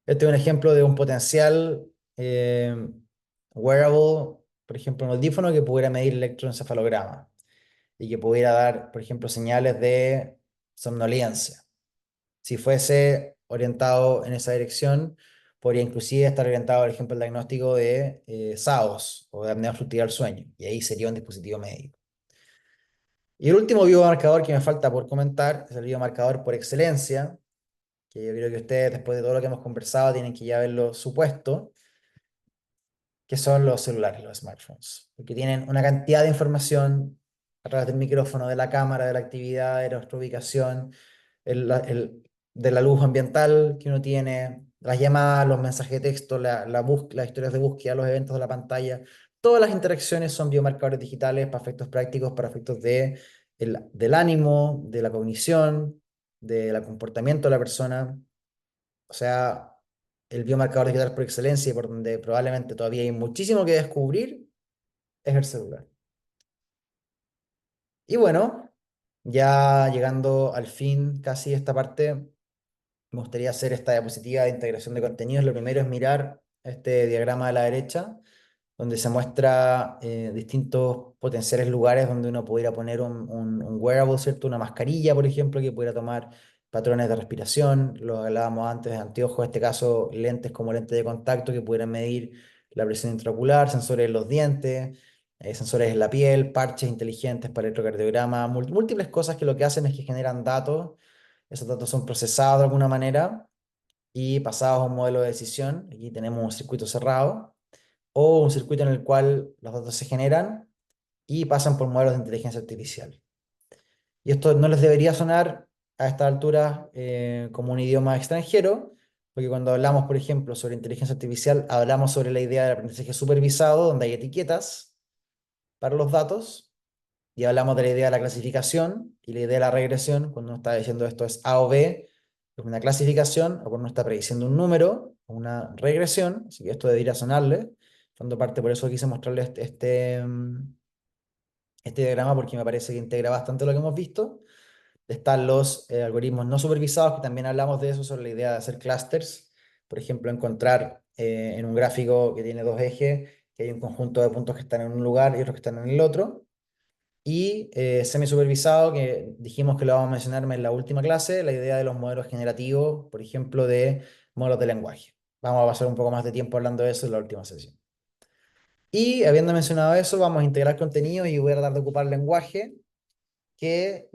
Este es un ejemplo de un potencial eh, wearable, por ejemplo, un audífono que pudiera medir electroencefalograma y que pudiera dar, por ejemplo, señales de somnolencia. Si fuese orientado en esa dirección, podría inclusive estar orientado, por ejemplo, al diagnóstico de SAOS o de apnea obstructiva del sueño, y ahí sería un dispositivo médico. Y el último biomarcador que me falta por comentar es el biomarcador por excelencia, que yo creo que ustedes, después de todo lo que hemos conversado, tienen que ya verlo supuesto, que son los celulares, los smartphones, porque tienen una cantidad de información a través del micrófono, de la cámara, de la actividad, de nuestra ubicación, de la luz ambiental que uno tiene, las llamadas, los mensajes de texto, las historias de búsqueda, los eventos de la pantalla. Todas las interacciones son biomarcadores digitales para efectos prácticos, para efectos del ánimo, de la cognición, del comportamiento de la persona. O sea, el biomarcador digital por excelencia y por donde probablemente todavía hay muchísimo que descubrir es el celular. Y bueno, ya llegando al fin casi de esta parte, me gustaría hacer esta diapositiva de integración de contenidos. Lo primero es mirar este diagrama de la derecha, donde se muestra distintos potenciales lugares donde uno pudiera poner un wearable, ¿cierto? Una mascarilla, por ejemplo, que pudiera tomar patrones de respiración. Lo hablábamos antes de anteojos, en este caso lentes como lentes de contacto que pudieran medir la presión intraocular, sensores en los dientes, sensores en la piel, parches inteligentes para electrocardiograma, múltiples cosas que lo que hacen es que generan datos. Esos datos son procesados de alguna manera y pasados a un modelo de decisión. Aquí tenemos un circuito cerrado o un circuito en el cual los datos se generan y pasan por modelos de inteligencia artificial. Y esto no les debería sonar a esta altura como un idioma extranjero, porque cuando hablamos, por ejemplo, sobre inteligencia artificial, hablamos sobre la idea del aprendizaje supervisado, donde hay etiquetas para los datos, y hablamos de la idea de la clasificación y la idea de la regresión, cuando uno está diciendo esto es A o B, es una clasificación, o cuando uno está prediciendo un número, o una regresión, así que esto debería sonarle. Cuando parte, por eso quise mostrarles este diagrama, porque me parece que integra bastante lo que hemos visto. Están los algoritmos no supervisados, que también hablamos de eso, sobre la idea de hacer clusters. Por ejemplo, encontrar en un gráfico que tiene dos ejes, que hay un conjunto de puntos que están en un lugar y otros que están en el otro. Y semi-supervisado, que dijimos que lo vamos a mencionar en la última clase, la idea de los modelos generativos, por ejemplo, de modelos de lenguaje. Vamos a pasar un poco más de tiempo hablando de eso en la última sesión. Y habiendo mencionado eso, vamos a integrar contenido y voy a tratar de ocupar lenguaje que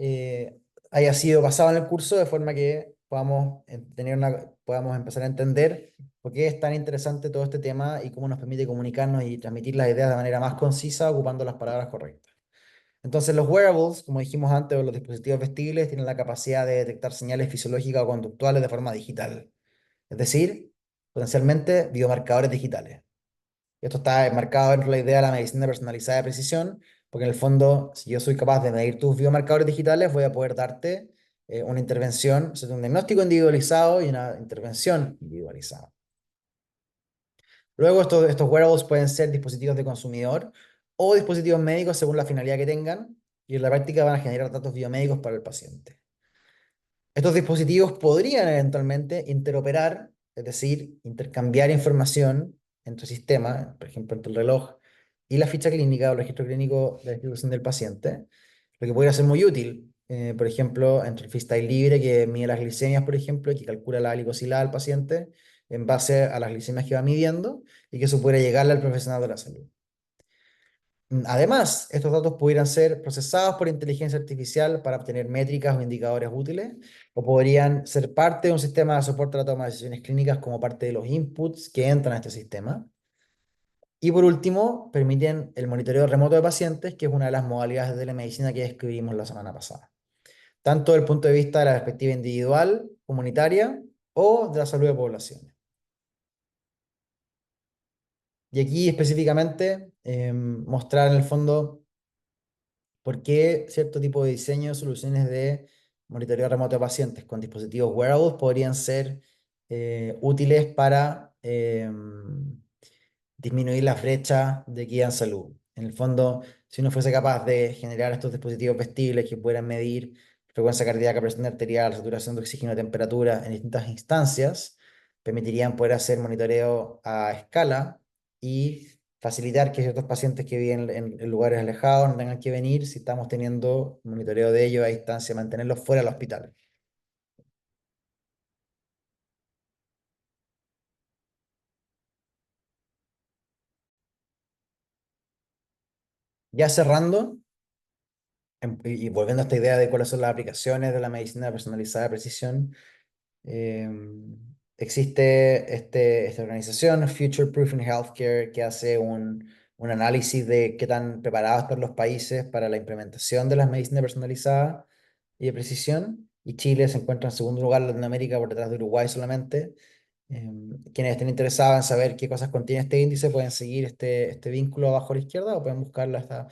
haya sido basado en el curso, de forma que podamos empezar a entender por qué es tan interesante todo este tema y cómo nos permite comunicarnos y transmitir las ideas de manera más concisa, ocupando las palabras correctas. Entonces, los wearables, como dijimos antes, o los dispositivos vestibles, tienen la capacidad de detectar señales fisiológicas o conductuales de forma digital, es decir, potencialmente biomarcadores digitales. Esto está enmarcado dentro de la idea de la medicina personalizada de precisión, porque en el fondo, si yo soy capaz de medir tus biomarcadores digitales, voy a poder darte una intervención, o sea, un diagnóstico individualizado y una intervención individualizada. Luego, estos wearables pueden ser dispositivos de consumidor o dispositivos médicos según la finalidad que tengan, y en la práctica van a generar datos biomédicos para el paciente. Estos dispositivos podrían eventualmente interoperar, es decir, intercambiar información entre sistemas, por ejemplo, entre el reloj y la ficha clínica o el registro clínico de la institución del paciente, lo que podría ser muy útil, por ejemplo, entre el freestyle libre que mide las glicemias, por ejemplo, y que calcula la glicosilada del paciente en base a las glicemias que va midiendo y que eso pudiera llegarle al profesional de la salud. Además, estos datos pudieran ser procesados por inteligencia artificial para obtener métricas o indicadores útiles, o podrían ser parte de un sistema de soporte a la toma de decisiones clínicas como parte de los inputs que entran a este sistema. Y por último, permiten el monitoreo remoto de pacientes, que es una de las modalidades de telemedicina que describimos la semana pasada. Tanto desde el punto de vista de la perspectiva individual, comunitaria, o de la salud de poblaciones. Y aquí específicamente mostrar en el fondo por qué cierto tipo de diseño, soluciones de monitoreo remoto de pacientes con dispositivos wearables podrían ser útiles para disminuir la brecha de equidad en salud. En el fondo, si uno fuese capaz de generar estos dispositivos vestibles que pudieran medir frecuencia cardíaca, presión arterial, saturación de oxígeno, temperatura en distintas instancias, permitirían poder hacer monitoreo a escala y facilitar que ciertos pacientes que viven en lugares alejados no tengan que venir si estamos teniendo monitoreo de ellos a distancia, mantenerlos fuera del hospital. Ya cerrando, y volviendo a esta idea de cuáles son las aplicaciones de la medicina personalizada de precisión, existe esta organización, Future Proofing Healthcare, que hace un análisis de qué tan preparados están los países para la implementación de las medicinas personalizadas y de precisión. Y Chile se encuentra en segundo lugar en Latinoamérica por detrás de Uruguay solamente. Quienes estén interesados en saber qué cosas contiene este índice pueden seguir este vínculo abajo a la izquierda o pueden buscarla hasta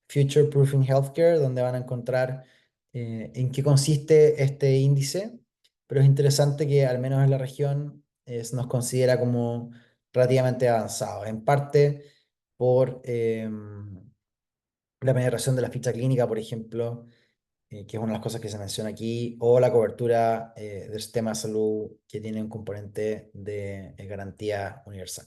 Future Proofing Healthcare, donde van a encontrar en qué consiste este índice, pero es interesante que al menos en la región se nos considera como relativamente avanzado, en parte por la penetración de la ficha clínica, por ejemplo, que es una de las cosas que se menciona aquí, o la cobertura del sistema de salud que tiene un componente de garantía universal.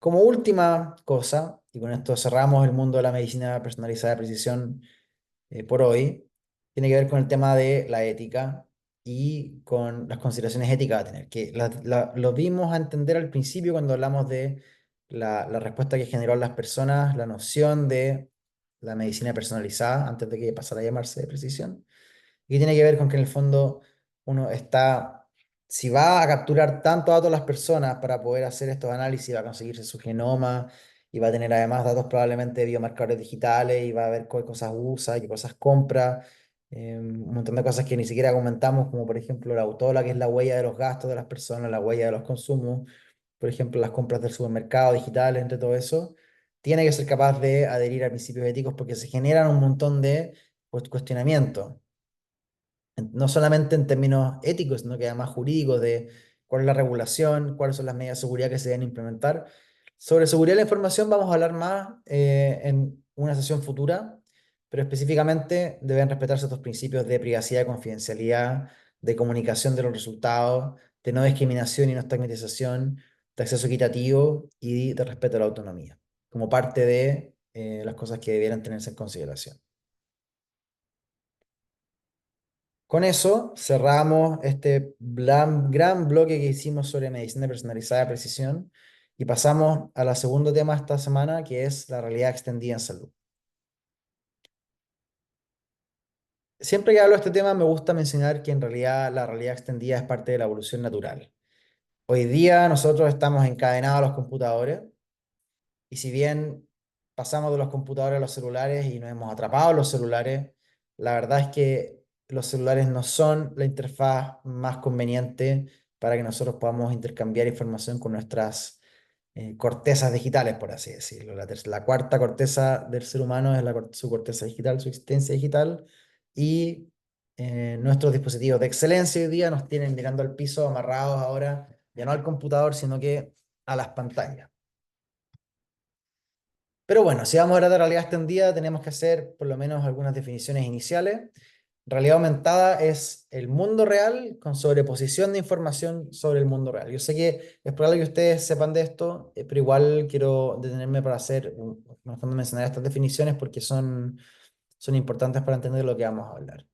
Como última cosa, y con esto cerramos el mundo de la medicina personalizada de precisión por hoy, tiene que ver con el tema de la ética y con las consideraciones éticas a tener, que lo vimos a entender al principio cuando hablamos de la respuesta que generó en las personas, la noción de la medicina personalizada, antes de que pasara a llamarse de precisión, y tiene que ver con que en el fondo uno está, si va a capturar tanto datos de las personas para poder hacer estos análisis, va a conseguirse su genoma y va a tener además datos probablemente de biomarcadores digitales y va a ver qué cosas usa, qué cosas compra, un montón de cosas que ni siquiera comentamos, como por ejemplo la autola, que es la huella de los gastos de las personas, la huella de los consumos, por ejemplo las compras del supermercado digitales, entre todo eso. Tiene que ser capaz de adherir a principios éticos porque se generan un montón de cuestionamientos no solamente en términos éticos, sino que además jurídicos de cuál es la regulación, cuáles son las medidas de seguridad que se deben implementar. Sobre seguridad de la información vamos a hablar más en una sesión futura, pero específicamente deben respetarse estos principios de privacidad y confidencialidad, de comunicación de los resultados, de no discriminación y no estigmatización, de acceso equitativo y de respeto a la autonomía, como parte de las cosas que debieran tenerse en consideración. Con eso cerramos este gran bloque que hicimos sobre medicina personalizada de precisión y pasamos a la segundo tema de esta semana, que es la realidad extendida en salud. Siempre que hablo de este tema me gusta mencionar que en realidad la realidad extendida es parte de la evolución natural. Hoy día nosotros estamos encadenados a los computadores y si bien pasamos de los computadores a los celulares y nos hemos atrapado en los celulares, la verdad es que los celulares no son la interfaz más conveniente para que nosotros podamos intercambiar información con nuestras cortezas digitales, por así decirlo. La cuarta corteza del ser humano es su corteza digital, su existencia digital, y nuestros dispositivos de excelencia hoy día nos tienen mirando al piso, amarrados ahora, ya no al computador, sino que a las pantallas. Pero bueno, si vamos a hablar de realidad extendida, tenemos que hacer por lo menos algunas definiciones iniciales. Realidad aumentada es el mundo real con sobreposición de información sobre el mundo real. Yo sé que es probable que ustedes sepan de esto, pero igual quiero detenerme para hacer, en el fondo mencionar estas definiciones porque son importantes para entender lo que vamos a hablar.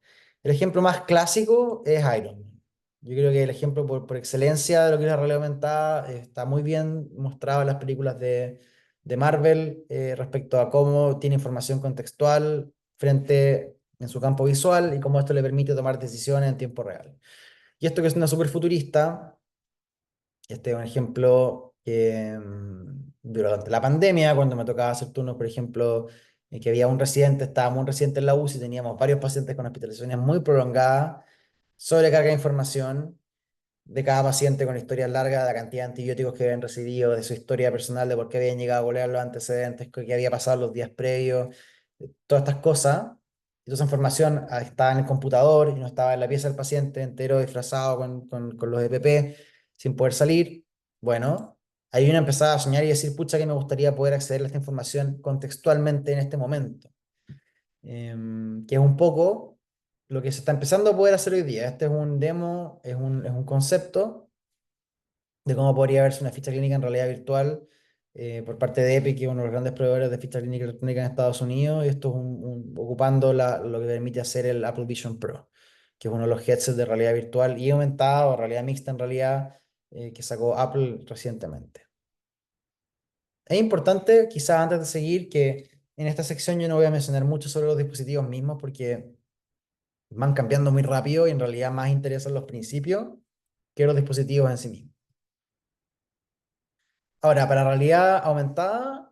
El ejemplo más clásico es Iron Man. Yo creo que el ejemplo por excelencia de lo que es la realidad aumentada está muy bien mostrado en las películas de Marvel respecto a cómo tiene información contextual frente en su campo visual y cómo esto le permite tomar decisiones en tiempo real. Y esto que es una super futurista, este es un ejemplo que durante la pandemia, cuando me tocaba hacer turnos, por ejemplo, que había un residente, estábamos un residente en la UCI, teníamos varios pacientes con hospitalizaciones muy prolongadas, sobrecarga de información, de cada paciente con historias largas, de la cantidad de antibióticos que habían recibido, de su historia personal, de por qué habían llegado a golear los antecedentes, qué había pasado los días previos, todas estas cosas. Y toda esa información estaba en el computador y no estaba en la pieza del paciente, entero disfrazado con los EPP, sin poder salir. Bueno, ahí uno empezaba a soñar y decir, pucha, que me gustaría poder acceder a esta información contextualmente en este momento, que es un poco lo que se está empezando a poder hacer hoy día. Este es un demo, es un concepto de cómo podría verse una ficha clínica en realidad virtual por parte de Epic, que es uno de los grandes proveedores de ficha clínica electrónica en Estados Unidos, y esto es ocupando lo que permite hacer el Apple Vision Pro, que es uno de los headsets de realidad virtual y aumentada o realidad mixta en realidad que sacó Apple recientemente. Es importante, quizás antes de seguir, que en esta sección yo no voy a mencionar mucho sobre los dispositivos mismos porque van cambiando muy rápido y en realidad más interesan los principios que los dispositivos en sí mismos. Ahora, para realidad aumentada,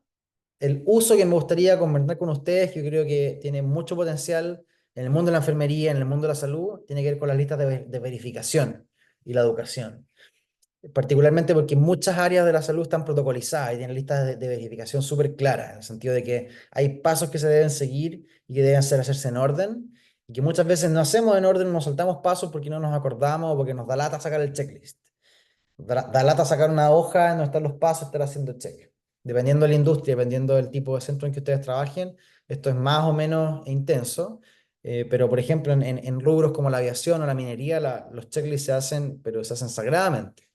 el uso que me gustaría comentar con ustedes, que yo creo que tiene mucho potencial en el mundo de la enfermería, en el mundo de la salud, tiene que ver con las listas de verificación y la educación. Particularmente porque muchas áreas de la salud están protocolizadas y tienen listas de verificación súper claras, en el sentido de que hay pasos que se deben seguir y que deben hacerse en orden, y que muchas veces no hacemos en orden, nos saltamos pasos porque no nos acordamos o porque nos da lata sacar el checklist. Da lata sacar una hoja en donde están los pasos, estar haciendo check. Dependiendo de la industria, dependiendo del tipo de centro en que ustedes trabajen, esto es más o menos intenso. Pero, por ejemplo, en rubros como la aviación o la minería, los checklists se hacen, pero se hacen sagradamente.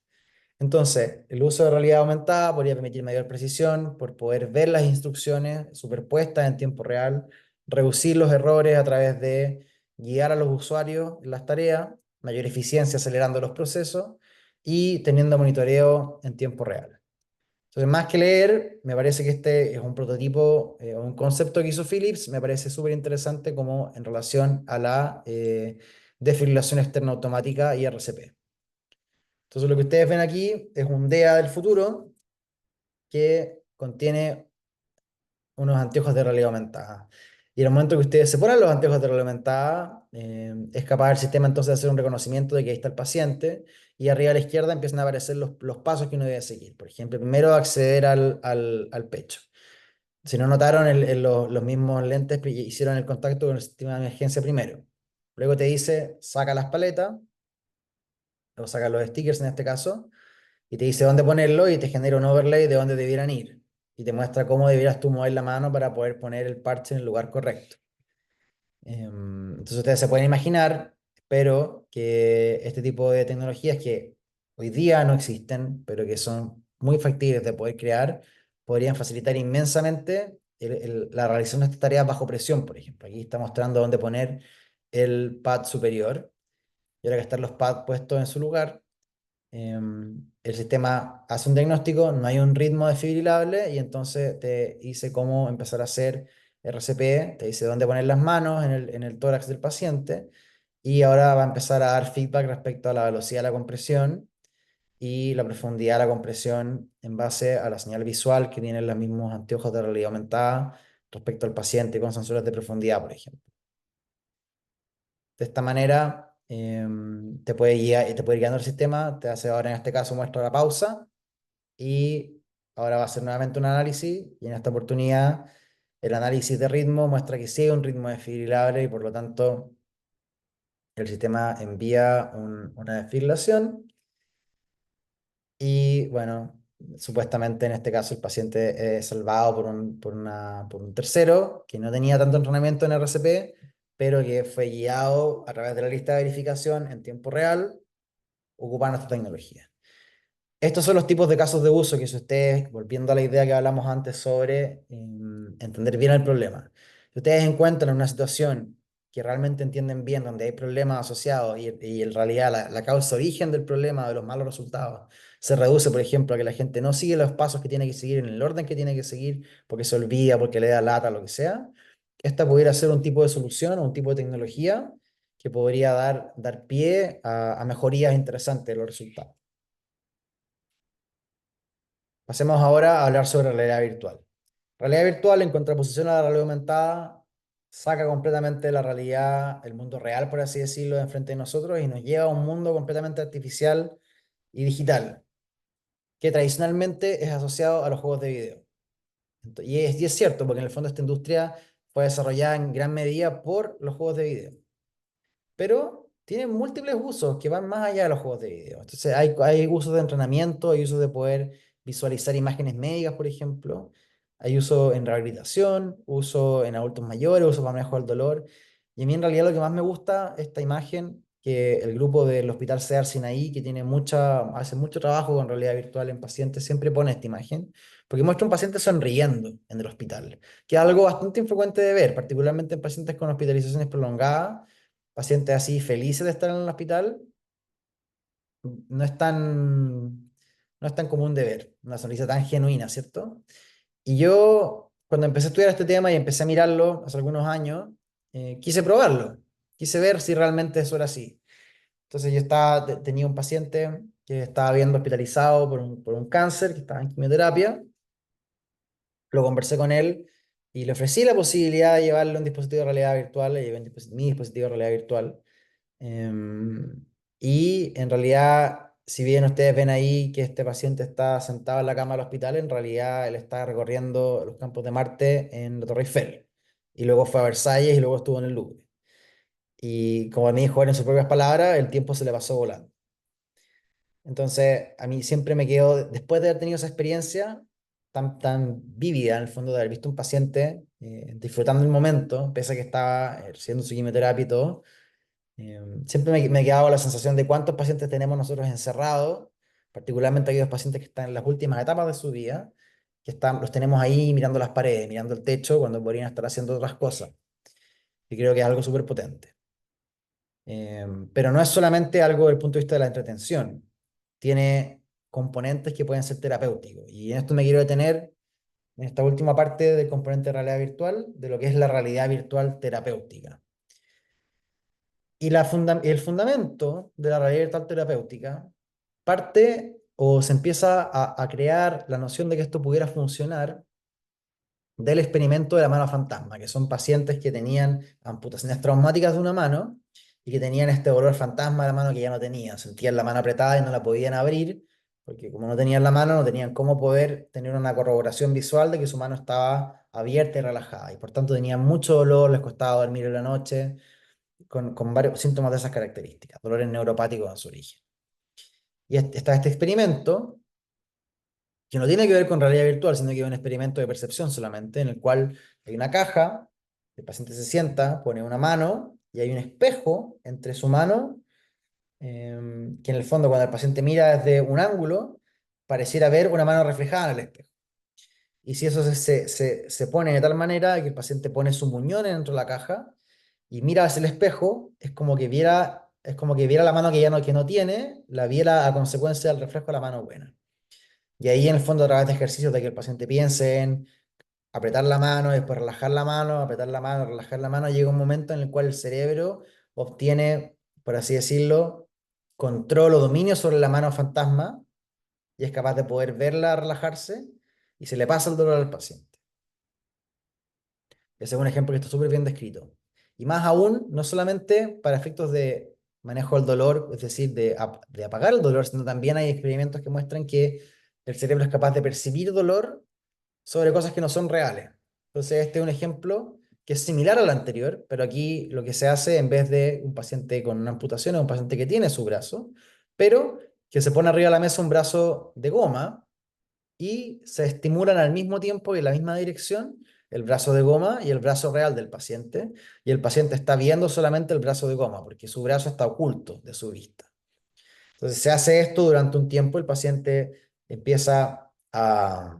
Entonces, el uso de realidad aumentada podría permitir mayor precisión por poder ver las instrucciones superpuestas en tiempo real, reducir los errores a través de guiar a los usuarios en las tareas, mayor eficiencia acelerando los procesos y teniendo monitoreo en tiempo real. Entonces, más que leer, me parece que este es un prototipo o un concepto que hizo Philips, me parece súper interesante como en relación a la desfibrilación externa automática y RCP. Entonces, lo que ustedes ven aquí es un DEA del futuro que contiene unos anteojos de realidad aumentada. Y en el momento que ustedes se ponen los anteojos de realidad aumentada, es capaz el sistema entonces de hacer un reconocimiento de que ahí está el paciente y arriba a la izquierda empiezan a aparecer los pasos que uno debe seguir. Por ejemplo, primero acceder al pecho. Si no notaron, los mismos lentes hicieron el contacto con el sistema de emergencia primero. Luego te dice, saca las paletas, o saca los stickers en este caso, y te dice dónde ponerlo y te genera un overlay de dónde debieran ir. Y te muestra cómo debieras tú mover la mano para poder poner el parche en el lugar correcto. Entonces ustedes se pueden imaginar, pero que este tipo de tecnologías que hoy día no existen, pero que son muy factibles de poder crear, podrían facilitar inmensamente la realización de estas tareas bajo presión, por ejemplo. Aquí está mostrando dónde poner el pad superior. Y ahora que están los pads puestos en su lugar, el sistema hace un diagnóstico, no hay un ritmo desfibrilable y entonces te dice cómo empezar a hacer RCP, te dice dónde poner las manos en el tórax del paciente y ahora va a empezar a dar feedback respecto a la velocidad de la compresión y la profundidad de la compresión en base a la señal visual que tienen los mismos anteojos de realidad aumentada respecto al paciente con sensores de profundidad, por ejemplo. De esta manera te puede guiar, te puede ir guiando el sistema, te hace ahora en este caso muestra la pausa y ahora va a hacer nuevamente un análisis y en esta oportunidad el análisis de ritmo muestra que sí hay un ritmo desfibrilable y por lo tanto el sistema envía una desfibrilación y bueno, supuestamente en este caso el paciente es salvado por un tercero que no tenía tanto entrenamiento en RCP, pero que fue guiado a través de la lista de verificación en tiempo real ocupando esta tecnología. Estos son los tipos de casos de uso que si ustedes, volviendo a la idea que hablamos antes sobre entender bien el problema, si ustedes encuentran una situación que realmente entienden bien, donde hay problemas asociados y en realidad la causa origen del problema, de los malos resultados, se reduce, por ejemplo, a que la gente no sigue los pasos que tiene que seguir en el orden que tiene que seguir, porque se olvida, porque le da lata, lo que sea, esta pudiera ser un tipo de solución o un tipo de tecnología que podría dar pie a mejorías interesantes de los resultados. Pasemos ahora a hablar sobre realidad virtual. Realidad virtual, en contraposición a la realidad aumentada, saca completamente la realidad, el mundo real, por así decirlo, de enfrente de nosotros y nos lleva a un mundo completamente artificial y digital, que tradicionalmente es asociado a los juegos de video. Y es cierto, porque en el fondo esta industria fue desarrollada en gran medida por los juegos de video, pero tiene múltiples usos que van más allá de los juegos de video. Entonces hay usos de entrenamiento, hay usos de poder visualizar imágenes médicas, por ejemplo, hay uso en rehabilitación, uso en adultos mayores, uso para manejo del dolor. Y a mí en realidad lo que más me gusta es esta imagen que el grupo del Hospital Cedar Sinaí, que hace mucho trabajo con realidad virtual en pacientes, siempre pone esta imagen, porque muestra un paciente sonriendo en el hospital, que es algo bastante infrecuente de ver, particularmente en pacientes con hospitalizaciones prolongadas, pacientes así felices de estar en el hospital, no es no es tan común de ver, una sonrisa tan genuina, ¿cierto? Y yo, cuando empecé a estudiar este tema y empecé a mirarlo hace algunos años, quise probarlo, quise ver si realmente eso era así. Entonces yo tenía un paciente que estaba viendo hospitalizado por un cáncer, que estaba en quimioterapia, lo conversé con él y le ofrecí la posibilidad de llevarle un dispositivo de realidad virtual, le llevé mi dispositivo de realidad virtual. Em, y en realidad, si bien ustedes ven ahí que este paciente está sentado en la cama del hospital, en realidad él está recorriendo los campos de Marte en la Torre Eiffel. Y luego fue a Versalles y luego estuvo en el Louvre. Y como me dijo él en sus propias palabras, el tiempo se le pasó volando. Entonces, a mí siempre me quedó, después de haber tenido esa experiencia tan vívida, en el fondo, de haber visto un paciente disfrutando el momento, pese a que estaba haciendo su quimioterapia y todo, siempre me quedaba la sensación de cuántos pacientes tenemos nosotros encerrados, particularmente aquellos pacientes que están en las últimas etapas de su vida, los tenemos ahí mirando las paredes, mirando el techo, cuando podrían estar haciendo otras cosas. Y creo que es algo súper potente. Pero no es solamente algo desde el punto de vista de la entretención, tiene componentes que pueden ser terapéuticos. Y en esto me quiero detener en esta última parte del componente de realidad virtual, de lo que es la realidad virtual terapéutica. Y el fundamento de la realidad virtual terapéutica parte o se empieza a crear la noción de que esto pudiera funcionar del experimento de la mano fantasma, que son pacientes que tenían amputaciones traumáticas de una mano y que tenían este dolor fantasma de la mano que ya no tenían. Sentían la mano apretada y no la podían abrir, porque como no tenían la mano, no tenían cómo poder tener una corroboración visual de que su mano estaba abierta y relajada. Y por tanto tenían mucho dolor, les costaba dormir en la noche, con varios síntomas de esas características, dolores neuropáticos en su origen. Y está este experimento que no tiene que ver con realidad virtual, sino que es un experimento de percepción solamente, en el cual hay una caja, el paciente se sienta, pone una mano y hay un espejo entre su mano, que en el fondo cuando el paciente mira desde un ángulo, pareciera ver una mano reflejada en el espejo. Y si eso se pone de tal manera que el paciente pone su muñón dentro de la caja y mira hacia el espejo, es como que viera la mano que no tiene, la viera a consecuencia del reflejo de la mano buena. Y ahí en el fondo a través de ejercicios de que el paciente piense en apretar la mano, después relajar la mano, apretar la mano, relajar la mano, llega un momento en el cual el cerebro obtiene, por así decirlo, control o dominio sobre la mano fantasma y es capaz de poder verla relajarse y se le pasa el dolor al paciente. Ese es un ejemplo que está súper bien descrito. Y más aún, no solamente para efectos de manejo del dolor, es decir, de apagar el dolor, sino también hay experimentos que muestran que el cerebro es capaz de percibir dolor sobre cosas que no son reales. Entonces, este es un ejemplo que es similar al anterior, pero aquí lo que se hace en vez de un paciente con una amputación es un paciente que tiene su brazo, pero que se pone arriba de la mesa un brazo de goma y se estimulan al mismo tiempo y en la misma dirección el brazo de goma y el brazo real del paciente, y el paciente está viendo solamente el brazo de goma porque su brazo está oculto de su vista. Entonces se hace esto durante un tiempo, el paciente empieza a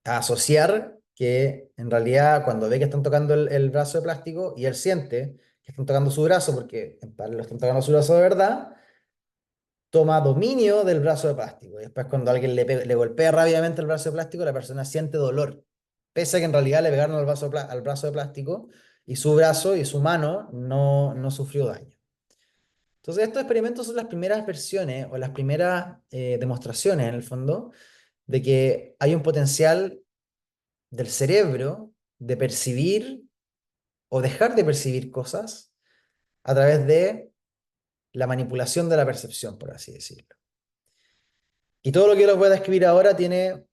asociar que en realidad cuando ve que están tocando el brazo de plástico y él siente que están tocando su brazo porque en parte lo están tocando su brazo de verdad, toma dominio del brazo de plástico. Y después cuando alguien le golpea rápidamente el brazo de plástico, la persona siente dolor, pese a que en realidad le pegaron al brazo de plástico y su brazo y su mano no sufrió daño. Entonces estos experimentos son las primeras versiones o las primeras demostraciones en el fondo de que hay un potencial del cerebro de percibir o dejar de percibir cosas a través de la manipulación de la percepción, por así decirlo. Y todo lo que yo les voy a describir ahora tiene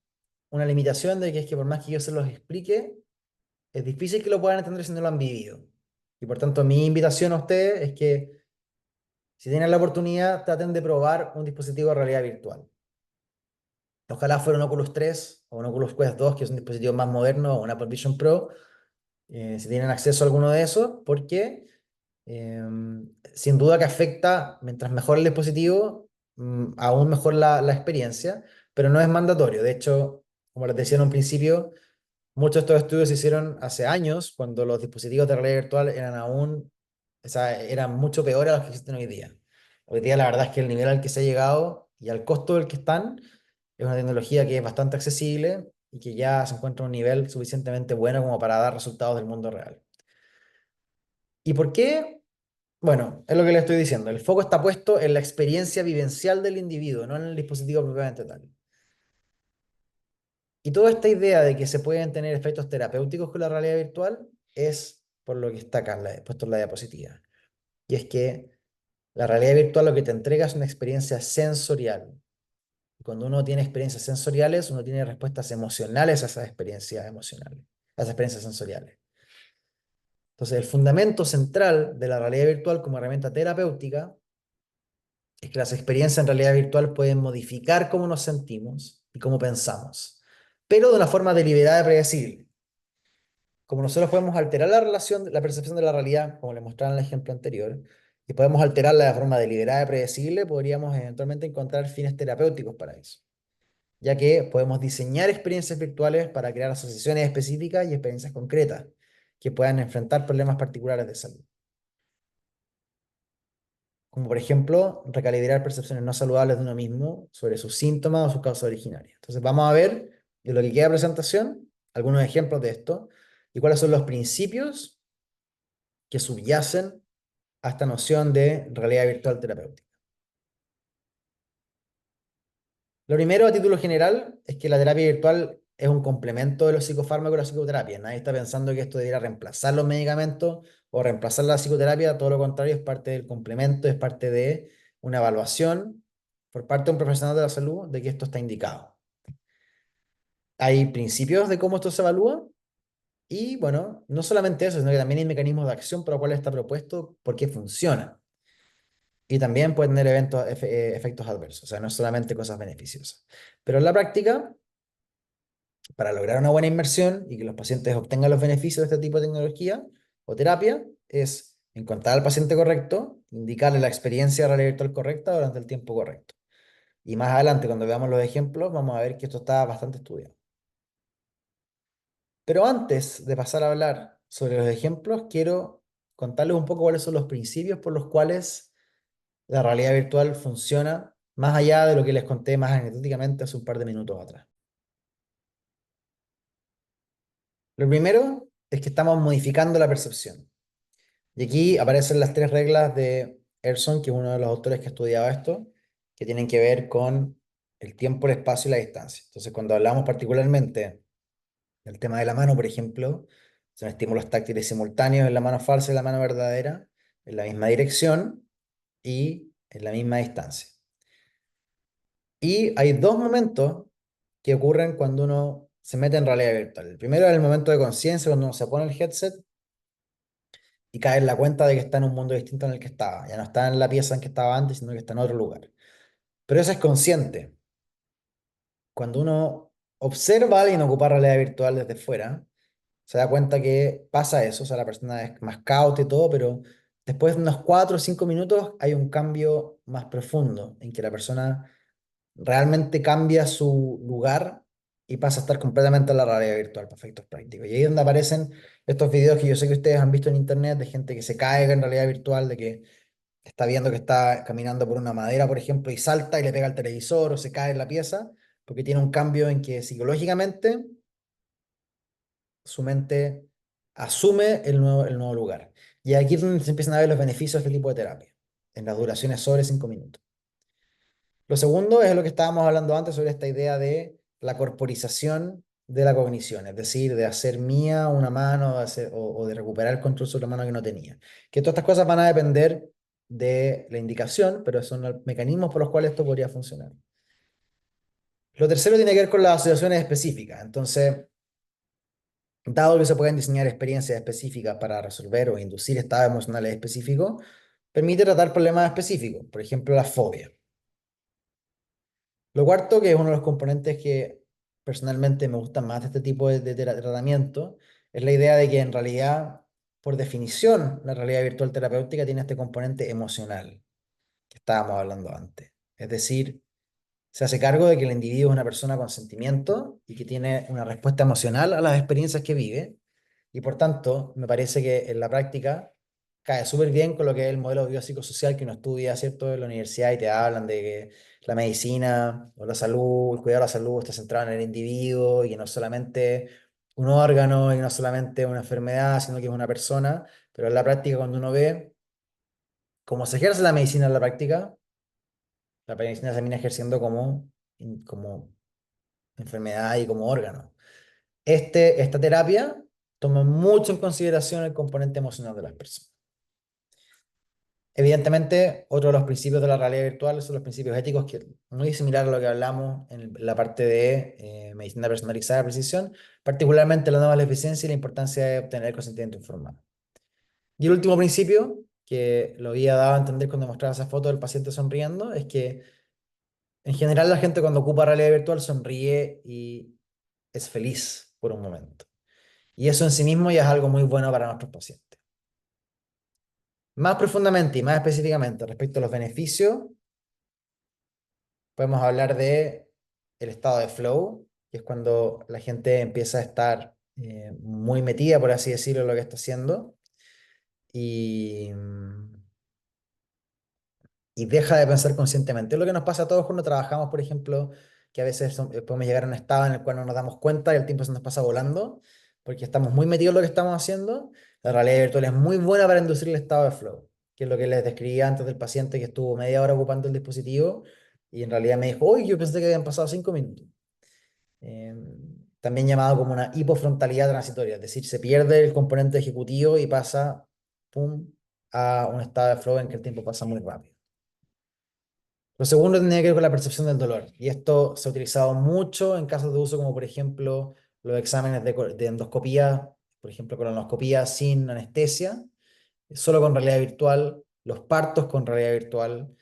una limitación de que es que por más que yo se los explique, es difícil que lo puedan entender si no lo han vivido. Y por tanto, mi invitación a ustedes es que si tienen la oportunidad, traten de probar un dispositivo de realidad virtual. Ojalá fuera un Oculus 3 o un Oculus Quest 2, que es un dispositivo más moderno, o un Apple Vision Pro, si tienen acceso a alguno de esos, porque sin duda que afecta, mientras mejor el dispositivo, aún mejor la experiencia, pero no es mandatorio. De hecho, como les decía en un principio, muchos de estos estudios se hicieron hace años, cuando los dispositivos de realidad virtual eran aún, o sea, eran mucho peores a los que existen hoy día. Hoy día la verdad es que el nivel al que se ha llegado y al costo del que están es una tecnología que es bastante accesible y que ya se encuentra a un nivel suficientemente bueno como para dar resultados del mundo real. ¿Y por qué? Bueno, es lo que le estoy diciendo. El foco está puesto en la experiencia vivencial del individuo, no en el dispositivo propiamente tal. Y toda esta idea de que se pueden tener efectos terapéuticos con la realidad virtual es por lo que está acá puesto en la diapositiva. Y es que la realidad virtual lo que te entrega es una experiencia sensorial. Y cuando uno tiene experiencias sensoriales, uno tiene respuestas emocionales a esas experiencias emocionales, a esas experiencias sensoriales. Entonces, el fundamento central de la realidad virtual como herramienta terapéutica es que las experiencias en realidad virtual pueden modificar cómo nos sentimos y cómo pensamos, pero de una forma deliberada y predecible. Como nosotros podemos alterar la relación, la percepción de la realidad, como le mostraba en el ejemplo anterior, y podemos alterarla de forma deliberada y predecible, podríamos eventualmente encontrar fines terapéuticos para eso, ya que podemos diseñar experiencias virtuales para crear asociaciones específicas y experiencias concretas que puedan enfrentar problemas particulares de salud. Como por ejemplo, recalibrar percepciones no saludables de uno mismo sobre sus síntomas o sus causas originarias. Entonces vamos a ver, de lo que queda de presentación, algunos ejemplos de esto y cuáles son los principios que subyacen a esta noción de realidad virtual terapéutica. Lo primero, a título general, es que la terapia virtual es un complemento de los psicofármacos y la psicoterapia. Nadie está pensando que esto debería reemplazar los medicamentos o reemplazar la psicoterapia, todo lo contrario, es parte del complemento, es parte de una evaluación por parte de un profesional de la salud de que esto está indicado. Hay principios de cómo esto se evalúa y, bueno, no solamente eso, sino que también hay mecanismos de acción por los cuales está propuesto, por qué funciona. Y también puede tener efectos adversos, o sea, no es solamente cosas beneficiosas. Pero en la práctica, para lograr una buena inmersión y que los pacientes obtengan los beneficios de este tipo de tecnología o terapia, es encontrar al paciente correcto, indicarle la experiencia de realidad virtual correcta durante el tiempo correcto. Y más adelante, cuando veamos los ejemplos, vamos a ver que esto está bastante estudiado. Pero antes de pasar a hablar sobre los ejemplos, quiero contarles un poco cuáles son los principios por los cuales la realidad virtual funciona, más allá de lo que les conté más anecdóticamente hace un par de minutos atrás. Lo primero es que estamos modificando la percepción. Y aquí aparecen las tres reglas de Emerson, que es uno de los autores que ha estudiado esto, que tienen que ver con el tiempo, el espacio y la distancia. Entonces, cuando hablamos particularmente del tema de la mano, por ejemplo, son estímulos táctiles simultáneos en la mano falsa y la mano verdadera, en la misma dirección y en la misma distancia. Y hay dos momentos que ocurren cuando uno se mete en realidad virtual. El primero es el momento de conciencia, cuando uno se pone el headset y cae en la cuenta de que está en un mundo distinto en el que estaba. Ya no está en la pieza en que estaba antes, sino que está en otro lugar. Pero eso es consciente. Cuando uno observa a alguien ocupar realidad virtual desde fuera, se da cuenta que pasa eso, o sea, la persona es más cauta y todo, pero después de unos 4 o 5 minutos hay un cambio más profundo en que la persona realmente cambia su lugar y pasa a estar completamente en la realidad virtual para efectos prácticos. Y ahí es donde aparecen estos videos que yo sé que ustedes han visto en internet de gente que se cae en realidad virtual, de que está viendo que está caminando por una madera, por ejemplo, y salta y le pega al televisor o se cae en la pieza, porque tiene un cambio en que psicológicamente su mente asume el nuevo lugar. Y aquí es donde se empiezan a ver los beneficios de este tipo de terapia, en las duraciones sobre 5 minutos. Lo segundo es lo que estábamos hablando antes sobre esta idea de la corporización de la cognición, es decir, de hacer mía una mano o de recuperar el control sobre la mano que no tenía. Que todas estas cosas van a depender de la indicación, pero son los mecanismos por los cuales esto podría funcionar. Lo tercero tiene que ver con las asociaciones específicas. Entonces, dado que se pueden diseñar experiencias específicas para resolver o inducir estados emocionales específicos, permite tratar problemas específicos, por ejemplo, la fobia. Lo cuarto, que es uno de los componentes que personalmente me gustan más de este tipo de tratamiento, es la idea de que en realidad, por definición, la realidad virtual terapéutica tiene este componente emocional que estábamos hablando antes. Es decir, se hace cargo de que el individuo es una persona con sentimiento y que tiene una respuesta emocional a las experiencias que vive. Y por tanto, me parece que en la práctica cae súper bien con lo que es el modelo biopsicosocial que uno estudia, ¿cierto? En la universidad y te hablan de que la medicina o la salud, el cuidado de la salud está centrado en el individuo y que no es solamente un órgano y no es solamente una enfermedad, sino que es una persona. Pero en la práctica, cuando uno ve cómo se ejerce la medicina en la práctica, la medicina se termina ejerciendo como enfermedad y como órgano. Esta terapia toma mucho en consideración el componente emocional de las personas. Evidentemente, otro de los principios de la realidad virtual son los principios éticos, que muy similar a lo que hablamos en la parte de medicina personalizada de precisión, particularmente la nueva eficiencia y la importancia de obtener el consentimiento informado. Y el último principio, que lo había dado a entender cuando mostraba esa foto del paciente sonriendo, es que en general la gente cuando ocupa realidad virtual sonríe y es feliz por un momento. Y eso en sí mismo ya es algo muy bueno para nuestros pacientes. Más profundamente y más específicamente respecto a los beneficios, podemos hablar de el estado de flow, que es cuando la gente empieza a estar muy metida, por así decirlo, en lo que está haciendo y deja de pensar conscientemente. Es lo que nos pasa a todos cuando trabajamos, por ejemplo, que a veces podemos llegar a un estado en el cual no nos damos cuenta y el tiempo se nos pasa volando, porque estamos muy metidos en lo que estamos haciendo. La realidad virtual es muy buena para inducir el estado de flow, que es lo que les describía antes del paciente que estuvo media hora ocupando el dispositivo y en realidad me dijo, uy, yo pensé que habían pasado 5 minutos. Eh, También llamado como una hipofrontalidad transitoria, es decir, se pierde el componente ejecutivo y pasa, pum, a un estado de flow en que el tiempo pasa muy rápido. Lo segundo tiene que ver con la percepción del dolor, y esto se ha utilizado mucho en casos de uso como por ejemplo los exámenes de endoscopía, por ejemplo colonoscopía sin anestesia, solo con realidad virtual, los partos con realidad virtual,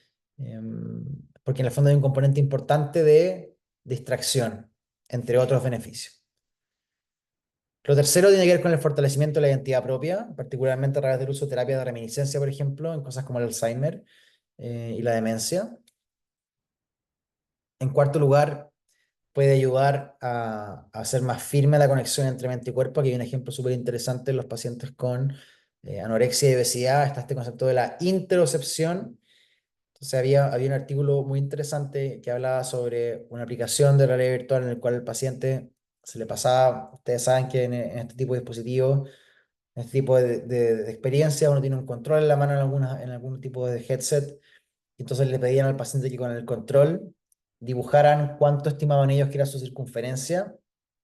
porque en el fondo hay un componente importante de distracción, entre otros beneficios. Lo tercero tiene que ver con el fortalecimiento de la identidad propia, particularmente a través del uso de terapia de reminiscencia, por ejemplo, en cosas como el Alzheimer y la demencia. En cuarto lugar, puede ayudar a hacer más firme la conexión entre mente y cuerpo. Aquí hay un ejemplo súper interesante en los pacientes con anorexia y obesidad. Está este concepto de la interocepción. Entonces había un artículo muy interesante que hablaba sobre una aplicación de realidad virtual en el cual el paciente se le pasaba, ustedes saben que en este tipo de dispositivos, en este tipo de experiencia, uno tiene un control en la mano en algún tipo de headset. Entonces le pedían al paciente que con el control dibujaran cuánto estimaban ellos que era su circunferencia,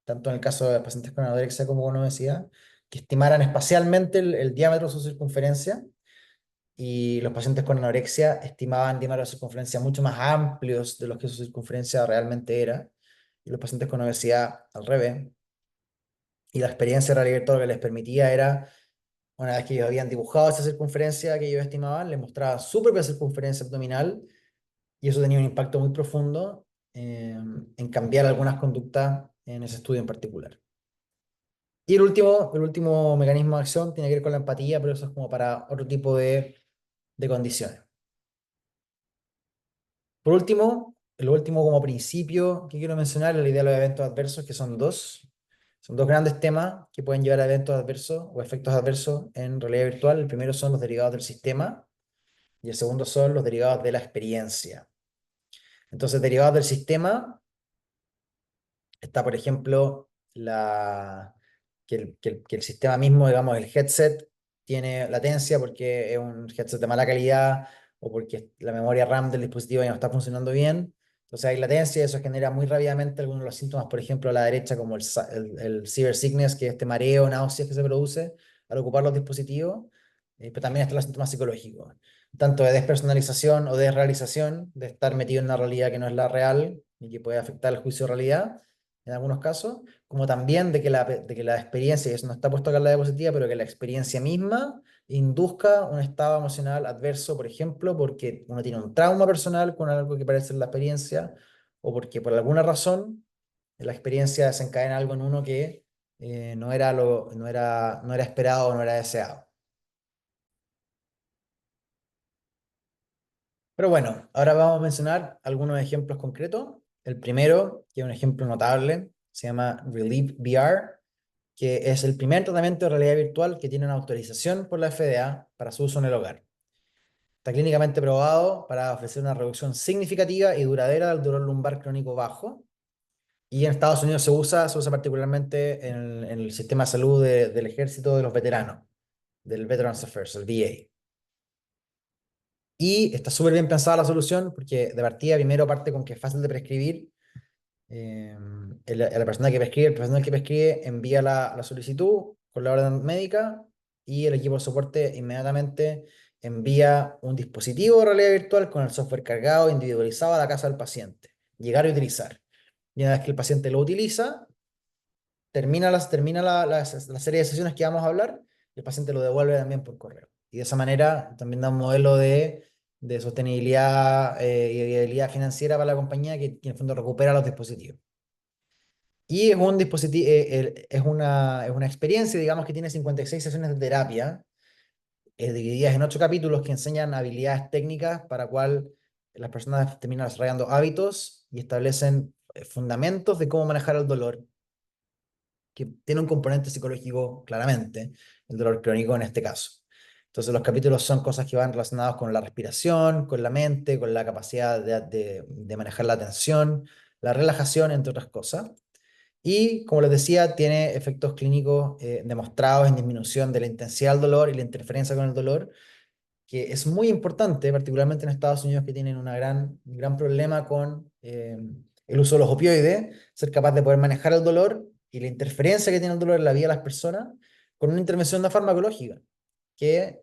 tanto en el caso de pacientes con anorexia como con obesidad, que estimaran espacialmente el diámetro de su circunferencia, y los pacientes con anorexia estimaban diámetros de circunferencia mucho más amplios de los que su circunferencia realmente era, y los pacientes con obesidad al revés. Y la experiencia de realidad virtual lo que les permitía era, una vez que ellos habían dibujado esa circunferencia que ellos estimaban, les mostraba su propia circunferencia abdominal y eso tenía un impacto muy profundo en cambiar algunas conductas en ese estudio en particular. Y el último mecanismo de acción tiene que ver con la empatía, pero eso es como para otro tipo de condiciones. Por último, lo último como principio que quiero mencionar es la idea de los eventos adversos, que son dos. Son dos grandes temas que pueden llevar a eventos adversos o efectos adversos en realidad virtual. El primero son los derivados del sistema y el segundo son los derivados de la experiencia. Entonces, derivados del sistema está, por ejemplo, que el sistema mismo, digamos, el headset, tiene latencia porque es un headset de mala calidad o porque la memoria RAM del dispositivo ya no está funcionando bien. Entonces hay latencia y eso genera muy rápidamente algunos de los síntomas, por ejemplo, a la derecha, como el cyber sickness, que es este mareo, náuseas que se produce al ocupar los dispositivos, pero también están los síntomas psicológicos. tanto de despersonalización o desrealización, de estar metido en una realidad que no es la real y que puede afectar el juicio de realidad en algunos casos, como también de que la experiencia, y eso no está puesto acá en la diapositiva, pero que la experiencia misma induzca un estado emocional adverso, por ejemplo, porque uno tiene un trauma personal con algo que parece la experiencia, o porque por alguna razón la experiencia desencadena algo en uno que no era esperado o no era deseado. Pero bueno, ahora vamos a mencionar algunos ejemplos concretos. El primero, que es un ejemplo notable, se llama Relief VR, que es el primer tratamiento de realidad virtual que tiene una autorización por la FDA para su uso en el hogar. Está clínicamente probado para ofrecer una reducción significativa y duradera del dolor lumbar crónico bajo. Y en Estados Unidos se usa particularmente en el sistema de salud del ejército de los veteranos, del Veterans Affairs, el VA. Y está súper bien pensada la solución porque de partida primero parte con que es fácil de prescribir. La persona que prescribe, el profesional que prescribe envía la solicitud con la orden médica y el equipo de soporte inmediatamente envía un dispositivo de realidad virtual con el software cargado, individualizado a la casa del paciente. Llegar y utilizar. Y una vez que el paciente lo utiliza, termina la serie de sesiones que vamos a hablar y el paciente lo devuelve también por correo. Y de esa manera también da un modelo de sostenibilidad y viabilidad financiera para la compañía que en el fondo recupera los dispositivos. Y es un dispositivo, es una experiencia, digamos, que tiene 56 sesiones de terapia, divididas en 8 capítulos que enseñan habilidades técnicas para cual las personas terminan desarrollando hábitos y establecen fundamentos de cómo manejar el dolor, que tiene un componente psicológico claramente, el dolor crónico en este caso. Entonces los capítulos son cosas que van relacionadas con la respiración, con la mente, con la capacidad de manejar la atención, la relajación, entre otras cosas. Y, como les decía, tiene efectos clínicos demostrados en disminución de la intensidad del dolor y la interferencia con el dolor, que es muy importante, particularmente en Estados Unidos, que tienen un gran problema con el uso de los opioides, ser capaz de poder manejar el dolor y la interferencia que tiene el dolor en la vida de las personas con una intervención no farmacológica, que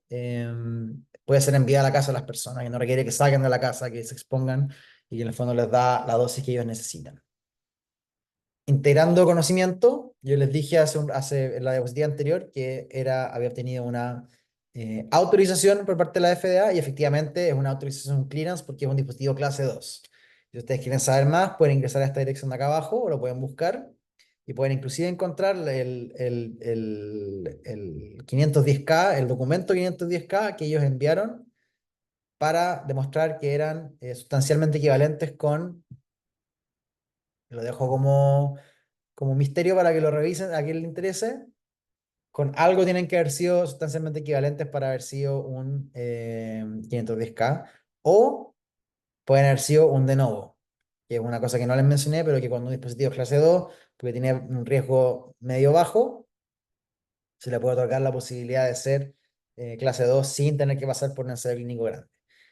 puede ser enviada a la casa de las personas y no requiere que salgan de la casa, que se expongan y que en el fondo les da la dosis que ellos necesitan. Integrando conocimiento, yo les dije en la diapositiva anterior que había obtenido una autorización por parte de la FDA y efectivamente es una autorización clearance porque es un dispositivo clase 2. Si ustedes quieren saber más, pueden ingresar a esta dirección de acá abajo o lo pueden buscar y pueden inclusive encontrar el 510K, el documento 510K que ellos enviaron para demostrar que eran sustancialmente equivalentes con, lo dejo como misterio para que lo revisen a quien le interese. Con algo tienen que haber sido sustancialmente equivalentes para haber sido un 510K o pueden haber sido un de novo, que es una cosa que no les mencioné, pero que cuando un dispositivo es clase 2, porque tiene un riesgo medio bajo, se le puede otorgar la posibilidad de ser clase 2 sin tener que pasar por un ensayo clínico grande.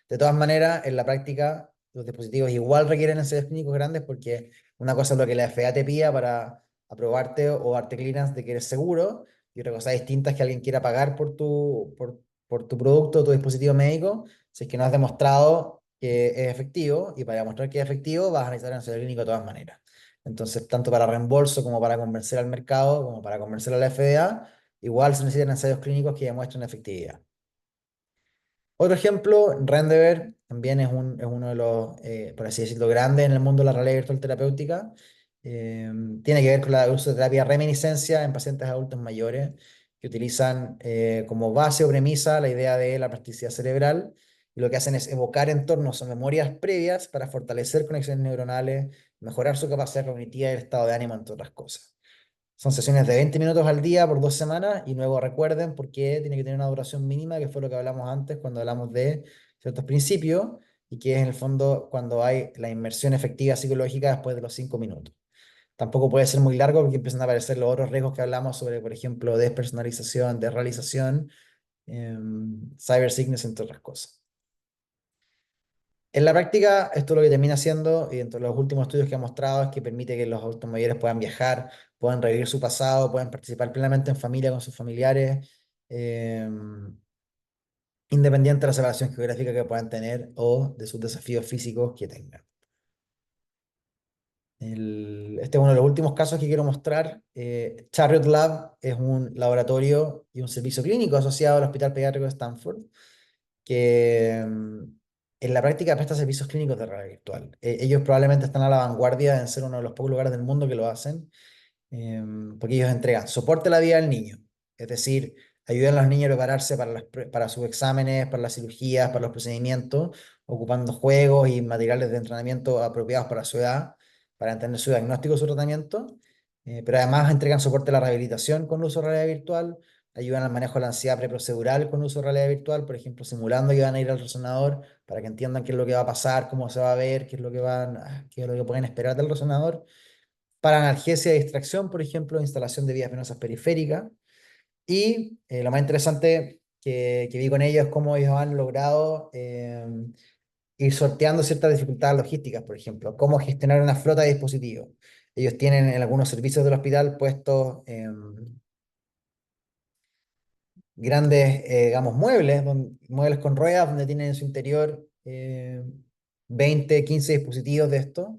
De todas maneras, en la práctica, los dispositivos igual requieren ensayos clínicos grandes porque una cosa es lo que la FDA te pida para aprobarte o darte clearance de que eres seguro, y otra cosa distinta es que alguien quiera pagar por tu producto o tu dispositivo médico si es que no has demostrado que es efectivo, y para demostrar que es efectivo vas a necesitar un ensayo clínico de todas maneras. Entonces, tanto para reembolso como para convencer al mercado, como para convencer a la FDA, igual se necesitan ensayos clínicos que demuestren efectividad. Otro ejemplo, Rendever, también es uno de los, por así decirlo, grandes en el mundo de la realidad virtual terapéutica. Tiene que ver con el uso de terapia reminiscencia en pacientes adultos mayores que utilizan como base o premisa la idea de la plasticidad cerebral. Y lo que hacen es evocar entornos o memorias previas para fortalecer conexiones neuronales, mejorar su capacidad cognitiva y el estado de ánimo, entre otras cosas. Son sesiones de 20 minutos al día por 2 semanas y luego recuerden por qué tiene que tener una duración mínima, que fue lo que hablamos antes cuando hablamos de ciertos principios y que es en el fondo cuando hay la inmersión efectiva psicológica después de los 5 minutos. Tampoco puede ser muy largo porque empiezan a aparecer los otros riesgos que hablamos sobre, por ejemplo, despersonalización, desrealización, cyber sickness, entre otras cosas. En la práctica, esto lo que termina haciendo, y entre los últimos estudios que ha mostrado, es que permite que los adultos mayores puedan viajar, puedan revivir su pasado, puedan participar plenamente en familia con sus familiares, eh, independiente de la separación geográfica que puedan tener o de sus desafíos físicos que tengan. Este es uno de los últimos casos que quiero mostrar. Chariot Lab es un laboratorio y un servicio clínico asociado al Hospital Pediátrico de Stanford, que en la práctica presta servicios clínicos de realidad virtual. Ellos probablemente están a la vanguardia en ser uno de los pocos lugares del mundo que lo hacen, porque ellos entregan soporte a la vida del niño, es decir, ayudan a los niños a prepararse para, para sus exámenes, para las cirugías, para los procedimientos, ocupando juegos y materiales de entrenamiento apropiados para su edad, para entender su diagnóstico y su tratamiento, pero además entregan soporte a la rehabilitación con uso de realidad virtual, ayudan al manejo de la ansiedad preprocedural con uso de realidad virtual, por ejemplo, simulando que van a ir al resonador para que entiendan qué es lo que va a pasar, cómo se va a ver, qué es lo que qué es lo que pueden esperar del resonador, para analgesia y distracción, por ejemplo, instalación de vías venosas periféricas. Y lo más interesante que vi con ellos es cómo ellos han logrado ir sorteando ciertas dificultades logísticas, por ejemplo, cómo gestionar una flota de dispositivos. Ellos tienen en algunos servicios del hospital puestos grandes, digamos, muebles, muebles con ruedas donde tienen en su interior 20, 15 dispositivos de estos,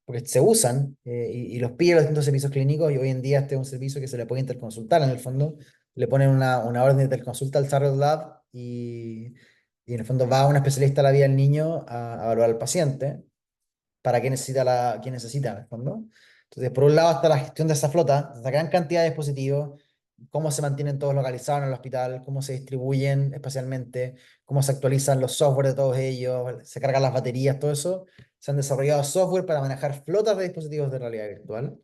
porque se usan y los piden los distintos servicios clínicos y hoy en día este es un servicio que se le puede interconsultar en el fondo. Le ponen una orden de interconsulta al Charlotte Lab y en el fondo va un especialista a la vida del niño a evaluar al paciente para qué necesita en el fondo. Entonces, por un lado está la gestión de esa flota, de esa gran cantidad de dispositivos, cómo se mantienen todos localizados en el hospital, cómo se distribuyen espacialmente, cómo se actualizan los software de todos ellos, se cargan las baterías, todo eso. Se han desarrollado software para manejar flotas de dispositivos de realidad virtual.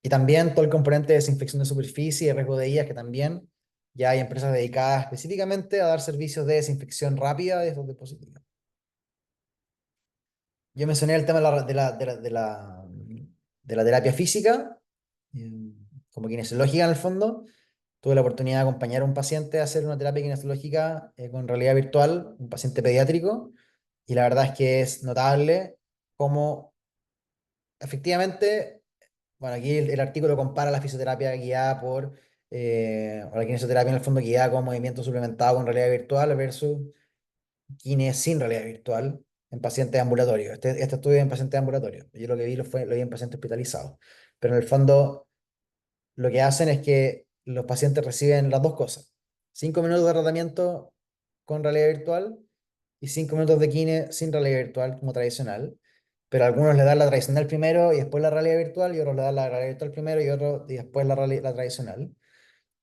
Y también todo el componente de desinfección de superficie y riesgo de ellas, que también ya hay empresas dedicadas específicamente a dar servicios de desinfección rápida de estos dispositivos. Yo mencioné el tema de la terapia física, eh, como kinesiológica en el fondo. Tuve la oportunidad de acompañar a un paciente a hacer una terapia kinesiológica con realidad virtual, un paciente pediátrico, y la verdad es que es notable cómo efectivamente, bueno, aquí el artículo compara la fisioterapia guiada o la kinesioterapia en el fondo guiada con movimiento suplementado con realidad virtual versus kines sin realidad virtual en pacientes ambulatorios. Este estudio es en pacientes ambulatorios. Yo lo que vi lo vi en pacientes hospitalizados. Pero en el fondo, lo que hacen es que los pacientes reciben las dos cosas. 5 minutos de tratamiento con realidad virtual y 5 minutos de kine sin realidad virtual como tradicional. Pero algunos le dan la tradicional primero y después la realidad virtual, y otros le dan la realidad virtual primero y otros y después la tradicional.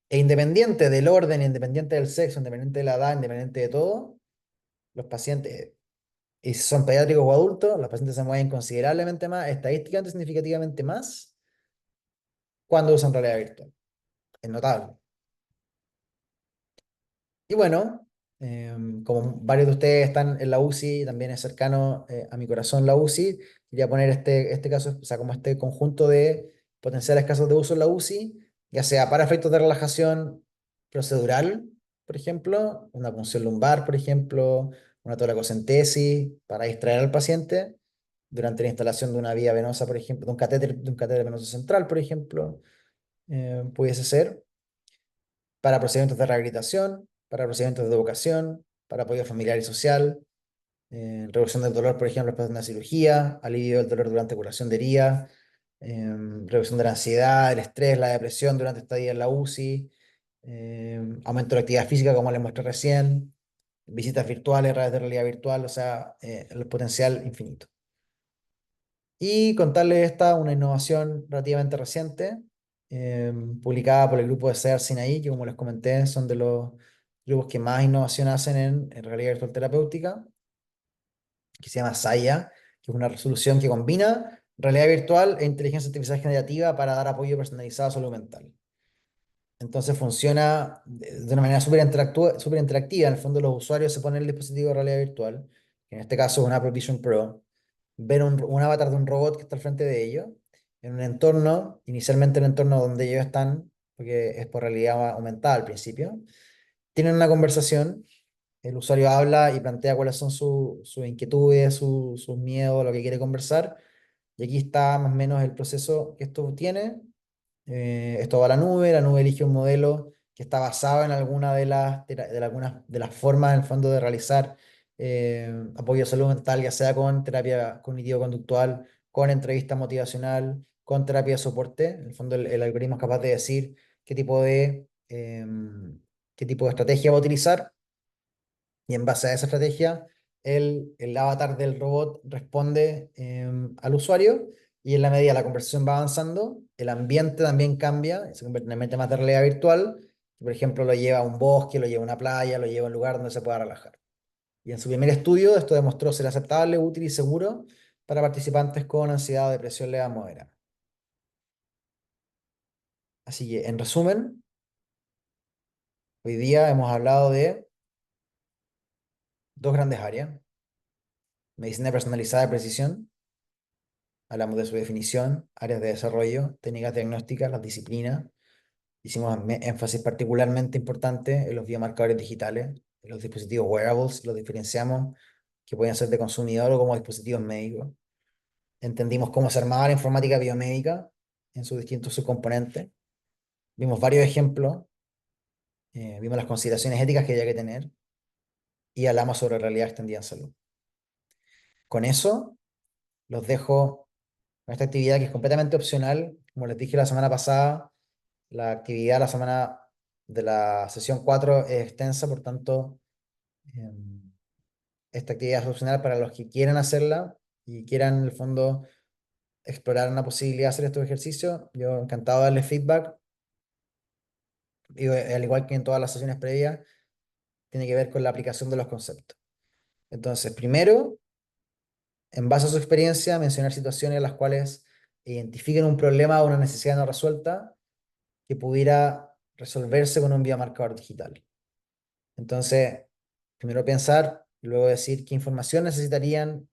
E independiente del orden, independiente del sexo, independiente de la edad, independiente de todo, los pacientes, y si son pediátricos o adultos, los pacientes se mueven considerablemente más, estadísticamente significativamente más, cuando usan realidad virtual. Es notable. Y bueno, como varios de ustedes están en la UCI, también es cercano a mi corazón la UCI, quería poner este caso, o sea, como este conjunto de potenciales casos de uso en la UCI, ya sea para efectos de relajación procedural, por ejemplo, una punción lumbar, por ejemplo, una toracocentesis para distraer al paciente durante la instalación de una vía venosa, por ejemplo, de un catéter venoso central, por ejemplo, pudiese ser para procedimientos de rehabilitación, para procedimientos de educación, para apoyo familiar y social, reducción del dolor, por ejemplo, después de una cirugía, alivio del dolor durante curación de herida, reducción de la ansiedad, el estrés, la depresión durante esta estadía en la UCI, aumento de la actividad física, como les mostré recién, visitas virtuales, redes de realidad virtual, o sea, el potencial infinito. Y contarles una innovación relativamente reciente, publicada por el grupo de CEAR Sinaí, que como les comenté, son de los grupos que más innovación hacen en realidad virtual terapéutica, que se llama SAIA, que es una resolución que combina realidad virtual e inteligencia artificial generativa para dar apoyo personalizado a salud mental. Entonces funciona de una manera súper interactiva. En el fondo los usuarios se ponen el dispositivo de realidad virtual, que en este caso es una Apple Vision Pro, ven un avatar de un robot que está al frente de ellos, en un entorno, inicialmente el entorno donde ellos están, porque es por realidad aumentada al principio, tienen una conversación, el usuario habla y plantea cuáles son sus inquietudes, sus miedos, lo que quiere conversar, y aquí está más o menos el proceso que esto tiene. Esto va a la nube elige un modelo que está basado en alguna algunas de las formas, en el fondo, de realizar apoyo a salud mental, ya sea con terapia cognitivo-conductual, con entrevista motivacional, con terapia de soporte. En el fondo, el algoritmo es capaz de decir qué tipo qué tipo de estrategia va a utilizar, y en base a esa estrategia, el avatar del robot responde al usuario, y en la medida la conversación va avanzando, el ambiente también cambia, se convierte en un ambiente más de realidad virtual, que, por ejemplo, lo lleva a un bosque, lo lleva a una playa, lo lleva a un lugar donde se pueda relajar. Y en su primer estudio, esto demostró ser aceptable, útil y seguro para participantes con ansiedad o depresión leve a moderada. Así que, en resumen, hoy día hemos hablado de dos grandes áreas: medicina personalizada de precisión. Hablamos de su definición, áreas de desarrollo, técnicas diagnósticas, las disciplinas. Hicimos énfasis particularmente importante en los biomarcadores digitales, en los dispositivos wearables, los diferenciamos que pueden ser de consumidor o como dispositivos médicos. Entendimos cómo se armaba la informática biomédica en sus distintos subcomponentes. Vimos varios ejemplos, vimos las consideraciones éticas que había que tener, y hablamos sobre realidad extendida en salud. Con eso, los dejo con esta actividad que es completamente opcional. Como les dije la semana pasada, la actividad la semana de la sesión 4 es extensa, por tanto, em, esta actividad es opcional para los que quieran hacerla y quieran, en el fondo, explorar una posibilidad de hacer estos ejercicios. Yo encantado de darles feedback, y al igual que en todas las sesiones previas, tiene que ver con la aplicación de los conceptos. Entonces, primero, en base a su experiencia, mencionar situaciones en las cuales identifiquen un problema o una necesidad no resuelta que pudiera resolverse con un biomarcador digital. Entonces, primero pensar, luego decir qué información necesitarían,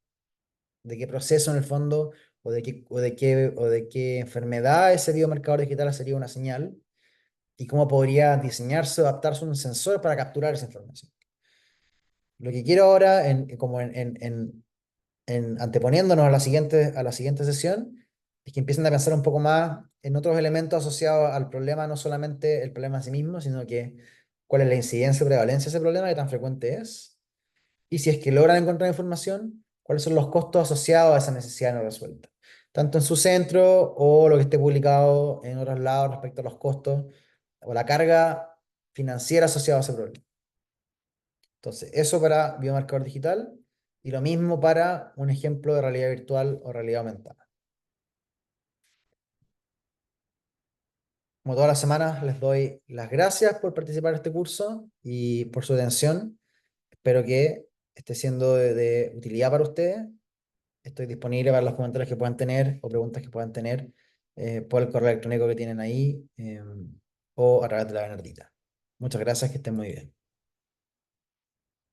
de qué proceso en el fondo, o de qué enfermedad ese biomarcador digital sería una señal, y cómo podría diseñarse o adaptarse un sensor para capturar esa información. Lo que quiero ahora, anteponiéndonos a a la siguiente sesión, es que empiecen a pensar un poco más en otros elementos asociados al problema, no solamente el problema en sí mismo, sino que cuál es la incidencia o prevalencia de ese problema, qué tan frecuente es, y si es que logran encontrar información, cuáles son los costos asociados a esa necesidad no resuelta, tanto en su centro o lo que esté publicado en otros lados respecto a los costos o la carga financiera asociada a ese problema. Entonces, eso para biomarcador digital, y lo mismo para un ejemplo de realidad virtual o realidad aumentada. Como todas las semanas, les doy las gracias por participar en este curso y por su atención. Espero que esté siendo de utilidad para ustedes. Estoy disponible para los comentarios que puedan tener o preguntas que puedan tener, por el correo electrónico que tienen ahí, o a través de la Bernardita. Muchas gracias, que estén muy bien.